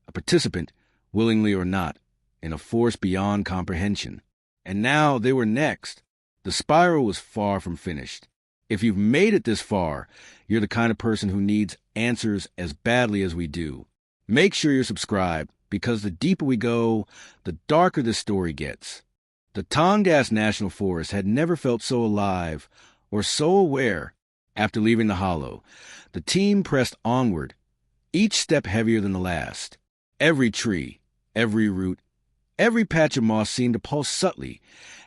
a participant, willingly or not, in a force beyond comprehension. And now they were next. The spiral was far from finished. If you've made it this far, you're the kind of person who needs answers as badly as we do. Make sure you're subscribed, because the deeper we go, the darker this story gets. The Tongass National Forest had never felt so alive or so aware. After leaving the hollow, the team pressed onward, each step heavier than the last. Every tree, every root, every patch of moss seemed to pulse subtly,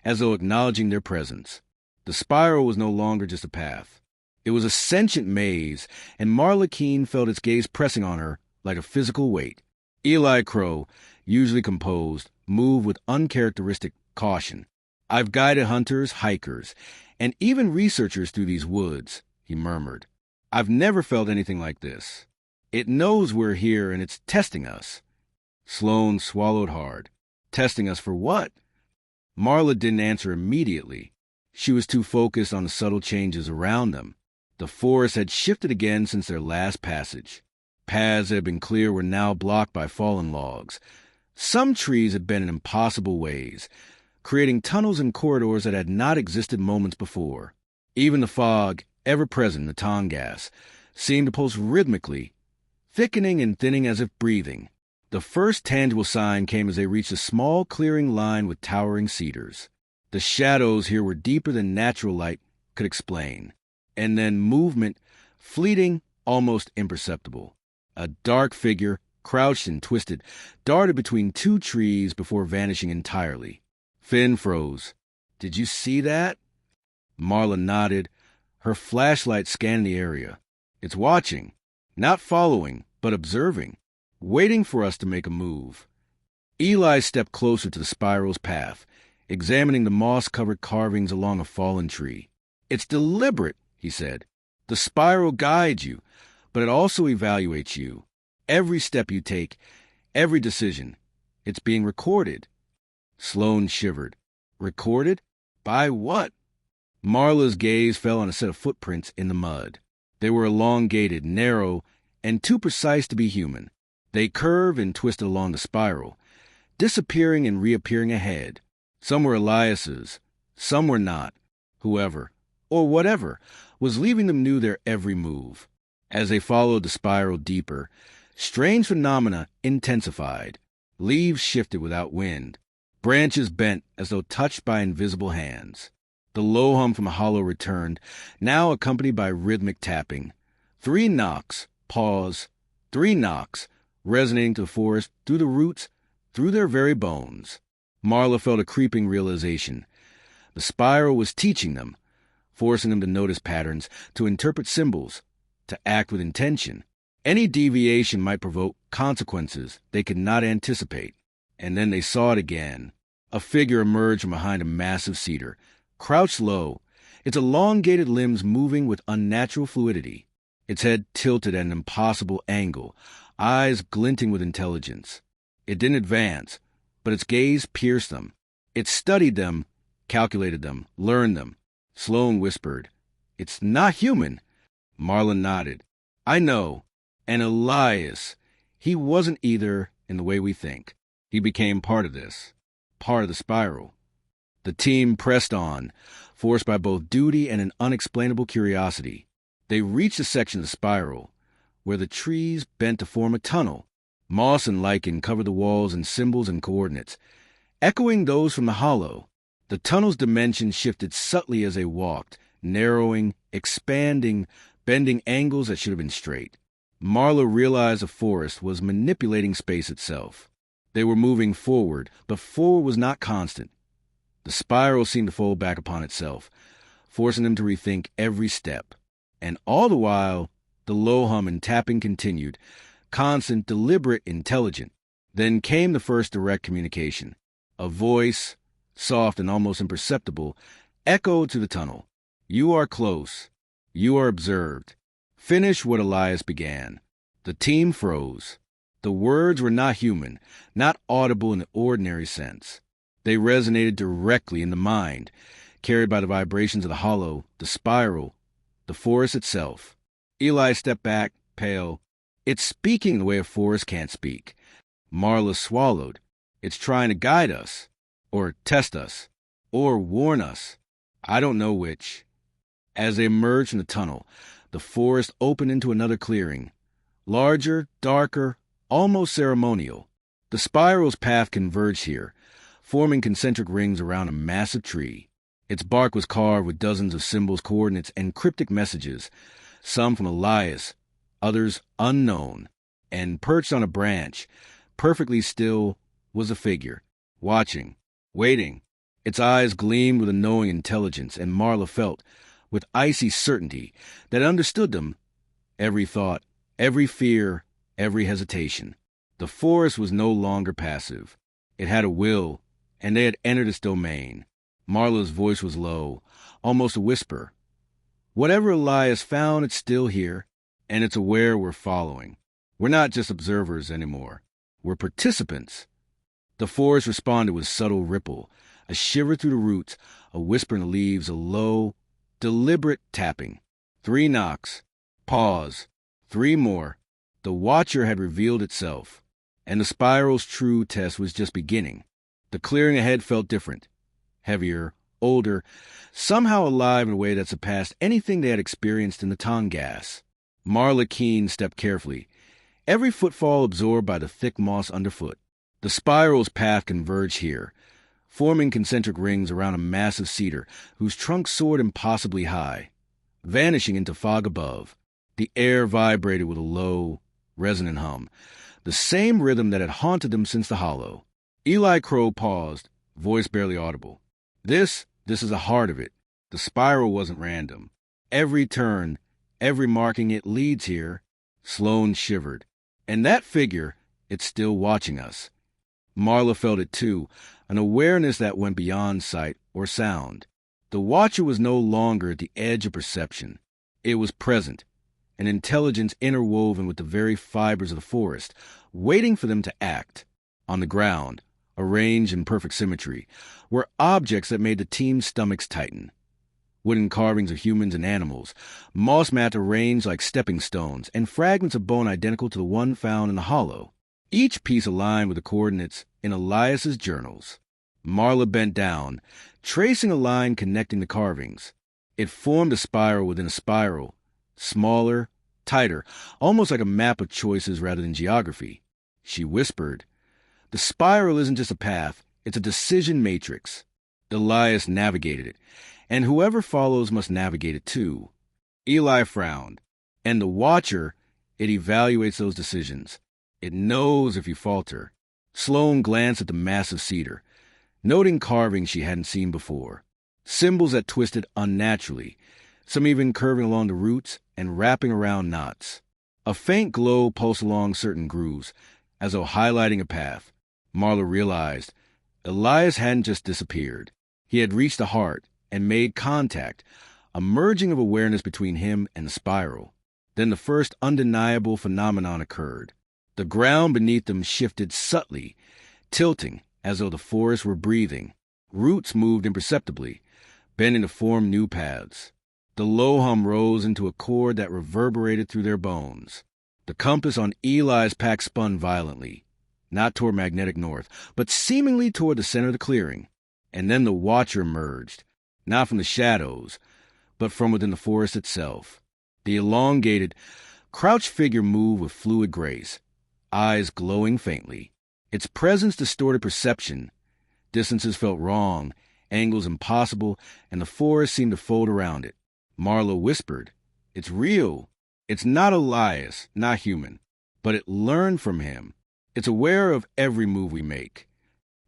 as though acknowledging their presence. The spiral was no longer just a path. It was a sentient maze, and Marla Keene felt its gaze pressing on her like a physical weight. Eli Crow, usually composed, moved with uncharacteristic caution. "I've guided hunters, hikers, and even researchers through these woods," he murmured. "I've never felt anything like this. It knows we're here and it's testing us. Sloane swallowed hard. Testing us for what? Marla didn't answer immediately. She was too focused on the subtle changes around them. The forest had shifted again since their last passage. Paths that had been clear were now blocked by fallen logs. Some trees had bent in impossible ways, creating tunnels and corridors that had not existed moments before. Even the fog, ever present in the Tongass, seemed to pulse rhythmically, thickening and thinning as if breathing. The first tangible sign came as they reached a small clearing lined with towering cedars. The shadows here were deeper than natural light could explain. And then movement, fleeting, almost imperceptible. A dark figure, crouched and twisted, darted between two trees before vanishing entirely. Finn froze. "Did you see that?" Marla nodded, her flashlight scanning the area. "It's watching, not following, but observing, waiting for us to make a move." Eli stepped closer to the spiral's path, examining the moss-covered carvings along a fallen tree. "It's deliberate," he said. "The spiral guides you, but it also evaluates you. Every step you take, every decision, it's being recorded." Sloane shivered. "Recorded? By what?" Marla's gaze fell on a set of footprints in the mud. They were elongated, narrow, and too precise to be human. They curved and twisted along the spiral, disappearing and reappearing ahead. Some were Elias's, some were not. Whoever, or whatever, was leaving them knew their every move. As they followed the spiral deeper, strange phenomena intensified. Leaves shifted without wind. Branches bent as though touched by invisible hands. The low hum from the hollow returned, now accompanied by rhythmic tapping. 3 knocks, pause, 3 knocks, resonating to the forest, through the roots, through their very bones. Marla felt a creeping realization. The spiral was teaching them, forcing them to notice patterns, to interpret symbols, to act with intention. Any deviation might provoke consequences they could not anticipate. And then they saw it again. A figure emerged from behind a massive cedar, crouched low, its elongated limbs moving with unnatural fluidity, its head tilted at an impossible angle, eyes glinting with intelligence. It didn't advance, but its gaze pierced them. It studied them, calculated them, learned them. Sloane whispered, "It's not human." Marla nodded. "I know. And Elias, he wasn't either in the way we think. He became part of this, part of the spiral." The team pressed on, forced by both duty and an unexplainable curiosity. They reached a section of the spiral, where the trees bent to form a tunnel. Moss and lichen covered the walls in symbols and coordinates, echoing those from the hollow. The tunnel's dimensions shifted subtly as they walked, narrowing, expanding, bending angles that should have been straight. Marla realized the forest was manipulating space itself. They were moving forward, but forward was not constant. The spiral seemed to fold back upon itself, forcing them to rethink every step. And all the while, the low hum and tapping continued, constant, deliberate, intelligent. Then came the first direct communication. A voice, soft and almost imperceptible, echoed through the tunnel. "You are close. You are observed. Finish what Elias began." The team froze. The words were not human, not audible in the ordinary sense. They resonated directly in the mind, carried by the vibrations of the hollow, the spiral, the forest itself. Eli stepped back, pale. "It's speaking the way a forest can't speak." Marla swallowed. "It's trying to guide us, or test us, or warn us. I don't know which." As they emerged from the tunnel, the forest opened into another clearing. Larger, darker, almost ceremonial. The spiral's path converged here, forming concentric rings around a massive tree. Its bark was carved with dozens of symbols, coordinates, and cryptic messages, some from Elias, others unknown. And perched on a branch, perfectly still, was a figure, watching, waiting. Its eyes gleamed with a knowing intelligence, and Marla felt, with icy certainty, that it understood them. Every thought, every fear, every hesitation. The forest was no longer passive. It had a will, and they had entered its domain. Marla's voice was low, almost a whisper. "Whatever Elias found, it's still here, and it's aware we're following. We're not just observers anymore. were participants. The forest responded with subtle ripple, a shiver through the roots, a whisper in the leaves, a low, deliberate tapping. 3 knocks. Pause. 3 more. The watcher had revealed itself, and the spiral's true test was just beginning. The clearing ahead felt different, heavier, older, somehow alive in a way that surpassed anything they had experienced in the Tongass. Marla Keene stepped carefully, every footfall absorbed by the thick moss underfoot. The spiral's path converged here, forming concentric rings around a massive cedar whose trunk soared impossibly high, vanishing into fog above. The air vibrated with a low, resonant hum, the same rhythm that had haunted them since the hollow. Eli Crow paused, voice barely audible. This is the heart of it. The spiral wasn't random. Every turn, every marking it leads here. Sloane shivered. And that figure, it's still watching us. Marla felt it too, an awareness that went beyond sight or sound. The watcher was no longer at the edge of perception. It was present, an intelligence interwoven with the very fibers of the forest, waiting for them to act. On the ground, arranged in perfect symmetry, were objects that made the team's stomachs tighten. Wooden carvings of humans and animals, moss mats arranged like stepping stones, and fragments of bone identical to the one found in the hollow. Each piece aligned with the coordinates in Elias's journals. Marla bent down, tracing a line connecting the carvings. It formed a spiral within a spiral, smaller, tighter, almost like a map of choices rather than geography. She whispered, "The spiral isn't just a path, it's a decision matrix." Elias navigated it, and whoever follows must navigate it too. Eli frowned. And the watcher, it evaluates those decisions. It knows if you falter. Sloane glanced at the massive cedar, noting carvings she hadn't seen before. Symbols that twisted unnaturally, some even curving along the roots and wrapping around knots. A faint glow pulsed along certain grooves, as though highlighting a path. Marla realized Elias hadn't just disappeared. He had reached the heart and made contact, a merging of awareness between him and the spiral. Then the first undeniable phenomenon occurred. The ground beneath them shifted subtly, tilting as though the forest were breathing. Roots moved imperceptibly, bending to form new paths. The low hum rose into a chord that reverberated through their bones. The compass on Eli's pack spun violently, not toward magnetic north, but seemingly toward the center of the clearing. And then the watcher emerged, not from the shadows, but from within the forest itself. The elongated, crouched figure moved with fluid grace, eyes glowing faintly. Its presence distorted perception. Distances felt wrong, angles impossible, and the forest seemed to fold around it. Marla whispered, "It's real. It's not Elias, not human, but it learned from him. It's aware of every move we make."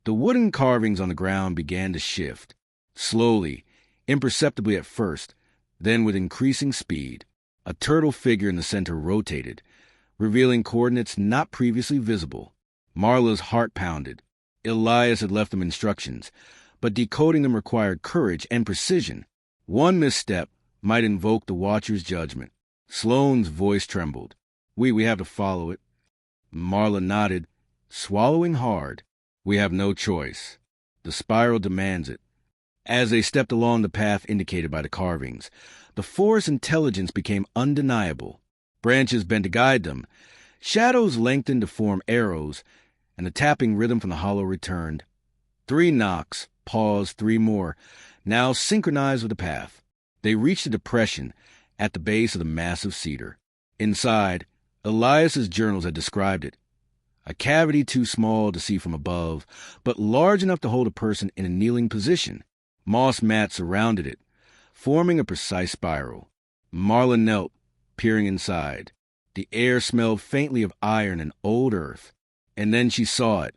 The wooden carvings on the ground began to shift, slowly, imperceptibly at first, then with increasing speed. A turtle figure in the center rotated, revealing coordinates not previously visible. Marla's heart pounded. Elias had left them instructions, but decoding them required courage and precision. One misstep might invoke the watcher's judgment. Sloane's voice trembled. We have to follow it." Marla nodded, swallowing hard. "We have no choice. The spiral demands it." As they stepped along the path indicated by the carvings, the forest intelligence became undeniable. Branches bent to guide them. Shadows lengthened to form arrows, and the tapping rhythm from the hollow returned. 3 knocks, pause, 3 more, now synchronized with the path. They reached a depression at the base of the massive cedar. Inside, Elias's journals had described it. A cavity too small to see from above, but large enough to hold a person in a kneeling position. Moss mats surrounded it, forming a precise spiral. Marla knelt, peering inside. The air smelled faintly of iron and old earth. And then she saw it.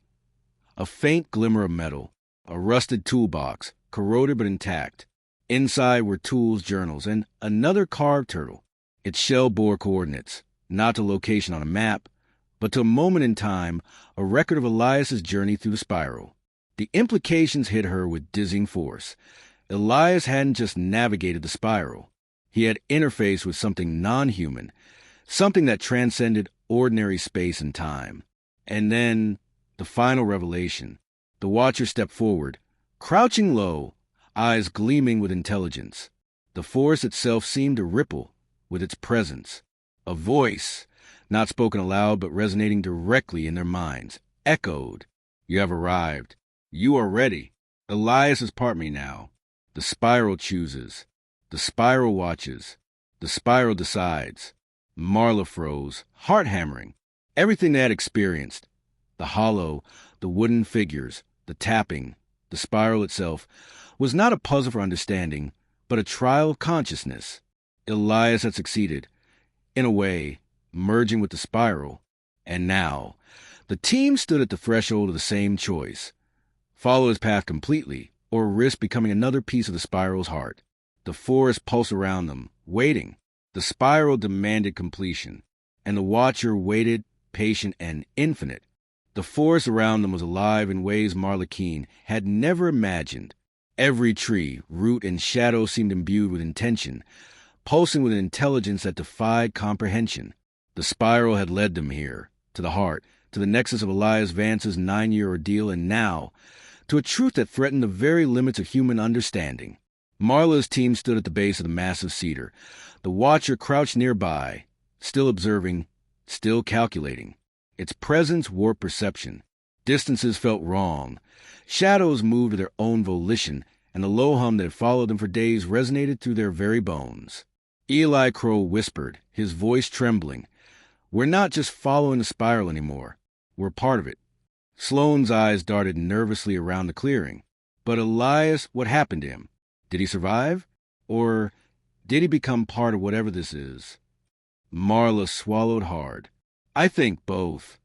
A faint glimmer of metal, a rusted toolbox, corroded but intact. Inside were tools, journals, and another carved turtle. Its shell bore coordinates, not to location on a map, but to a moment in time, a record of Elias's journey through the spiral. The implications hit her with dizzying force. Elias hadn't just navigated the spiral. He had interfaced with something non-human, something that transcended ordinary space and time. And then, the final revelation. The Watcher stepped forward, crouching low, eyes gleaming with intelligence. The forest itself seemed to ripple with its presence. A voice, not spoken aloud but resonating directly in their minds, echoed, "You have arrived. You are ready. Elias is part me now. The spiral chooses. The spiral watches. The spiral decides." Marla froze, heart hammering. Everything they had experienced, the hollow, the wooden figures, the tapping, the spiral itself, was not a puzzle for understanding, but a trial of consciousness. Elias had succeeded, in a way, merging with the spiral. And now, the team stood at the threshold of the same choice. Follow his path completely, or risk becoming another piece of the spiral's heart. The forest pulsed around them, waiting. The spiral demanded completion, and the Watcher waited, patient and infinite. The forest around them was alive in ways Marla Keene had never imagined. Every tree, root, and shadow seemed imbued with intention, pulsing with an intelligence that defied comprehension. The spiral had led them here, to the heart, to the nexus of Elias Vance's 9-year ordeal, and now, to a truth that threatened the very limits of human understanding. Marla's team stood at the base of the massive cedar. The Watcher crouched nearby, still observing, still calculating. Its presence warped perception. Distances felt wrong. Shadows moved of their own volition, and the low hum that had followed them for days resonated through their very bones. Eli Crow whispered, his voice trembling, "We're not just following the spiral anymore. We're part of it." Sloane's eyes darted nervously around the clearing. But Elias, what happened to him? Did he survive? Or did he become part of whatever this is? Marla swallowed hard. "I think both."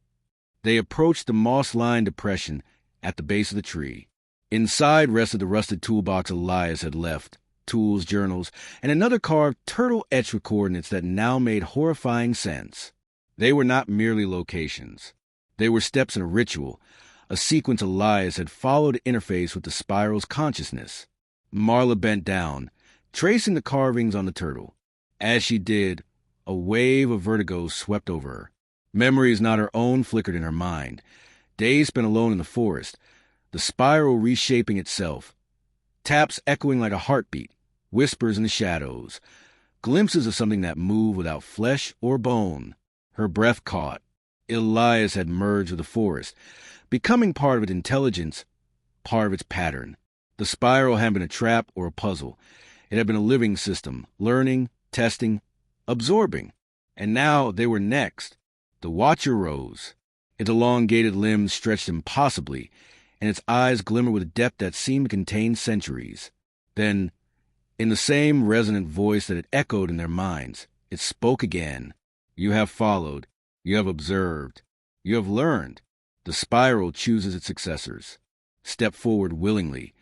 They approached the moss-lined depression at the base of the tree. Inside rested the rusted toolbox Elias had left, tools, journals, and another carved turtle etched with coordinates that now made horrifying sense. They were not merely locations. They were steps in a ritual, a sequence Elias had followed to interface with the spiral's consciousness. Marla bent down, tracing the carvings on the turtle. As she did, a wave of vertigo swept over her. Memories not her own flickered in her mind. Days spent alone in the forest, the spiral reshaping itself. Taps echoing like a heartbeat, whispers in the shadows, glimpses of something that moved without flesh or bone. Her breath caught. Elias had merged with the forest, becoming part of its intelligence, part of its pattern. The spiral hadn't been a trap or a puzzle. It had been a living system, learning, testing, absorbing. And now they were next. The Watcher rose. Its elongated limbs stretched impossibly, and its eyes glimmered with a depth that seemed to contain centuries. Then, in the same resonant voice that had echoed in their minds, it spoke again. "You have followed. You have observed. You have learned. The spiral chooses its successors. Step forward willingly,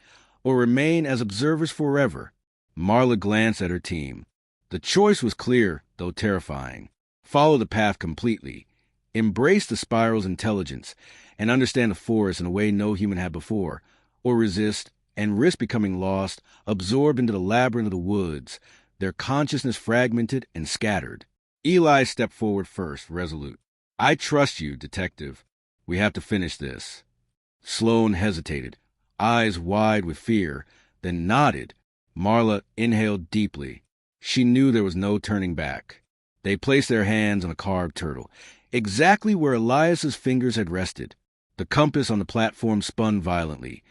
or remain as observers forever." Marla glanced at her team. The choice was clear, though terrifying. Follow the path completely. Embrace the spiral's intelligence and understand the forest in a way no human had before, or resist and risk becoming lost, absorbed into the labyrinth of the woods, their consciousness fragmented and scattered. Eli stepped forward first, resolute. "I trust you, Detective. We have to finish this." Sloane hesitated, eyes wide with fear, then nodded. Marla inhaled deeply. She knew there was no turning back. They placed their hands on a carved turtle, exactly where Elias's fingers had rested. The compass on the platform spun violently,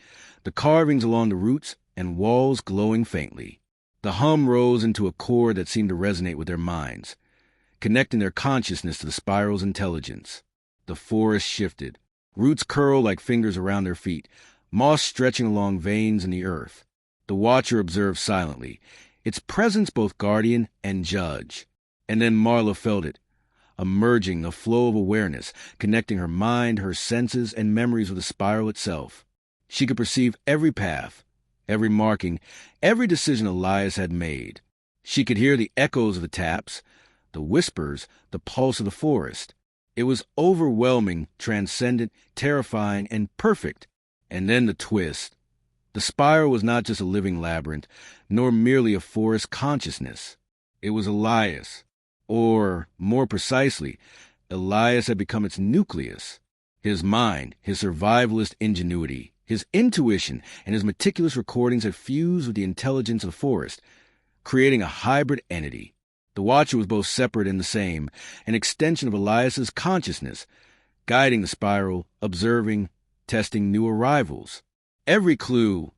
the carvings along the roots and walls glowing faintly. The hum rose into a chord that seemed to resonate with their minds, connecting their consciousness to the spiral's intelligence. The forest shifted. Roots curled like fingers around their feet, moss stretching along veins in the earth. The Watcher observed silently, its presence both guardian and judge. And then Marla felt it, a merging, a flow of awareness, connecting her mind, her senses, and memories with the spiral itself. She could perceive every path, every marking, every decision Elias had made. She could hear the echoes of the taps, the whispers, the pulse of the forest. It was overwhelming, transcendent, terrifying, and perfect. And then the twist. The spiral was not just a living labyrinth, nor merely a forest consciousness. It was Elias. Or, more precisely, Elias had become its nucleus. His mind, his survivalist ingenuity, his intuition, and his meticulous recordings had fused with the intelligence of the forest, creating a hybrid entity. The Watcher was both separate and the same, an extension of Elias's consciousness, guiding the spiral, observing, testing new arrivals. Every clue,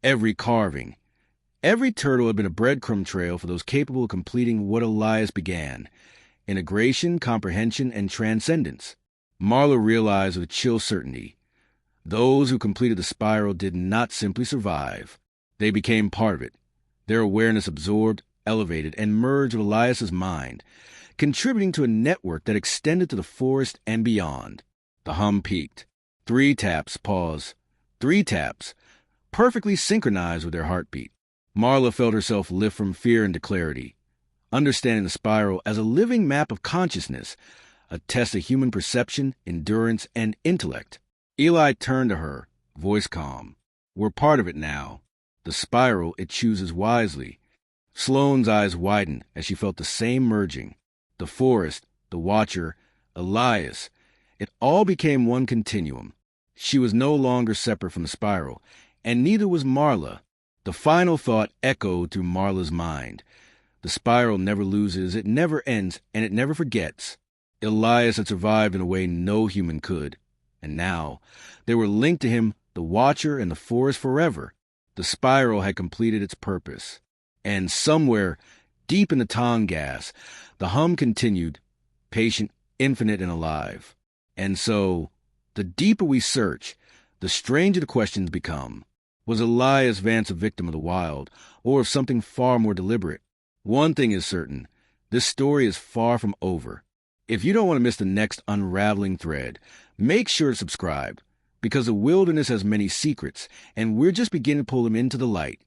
every carving, every turtle had been a breadcrumb trail for those capable of completing what Elias began: integration, comprehension, and transcendence. Marla realized with chill certainty, those who completed the spiral did not simply survive. They became part of it. Their awareness absorbed, elevated, and merged with Elias's mind, contributing to a network that extended to the forest and beyond. The hum peaked. 3 taps, pause. 3 taps, perfectly synchronized with their heartbeat. Marla felt herself lift from fear into clarity, understanding the spiral as a living map of consciousness, a test of human perception, endurance, and intellect. Eli turned to her, voice calm. We're part of it now. The spiral, it chooses wisely. Sloane's eyes widened as she felt the same merging. The forest, the Watcher, Elias, it all became one continuum. She was no longer separate from the spiral, and neither was Marla. The final thought echoed through Marla's mind. The spiral never loses, it never ends, and it never forgets. Elias had survived in a way no human could, and now they were linked to him, the Watcher and the forest, forever. The spiral had completed its purpose. And somewhere, deep in the Tongass, the hum continued, patient, infinite, and alive. And so, the deeper we search, the stranger the questions become. Was Elias Vance a victim of the wild, or of something far more deliberate? One thing is certain, this story is far from over. If you don't want to miss the next unraveling thread, make sure to subscribe, because the wilderness has many secrets, and we're just beginning to pull them into the light.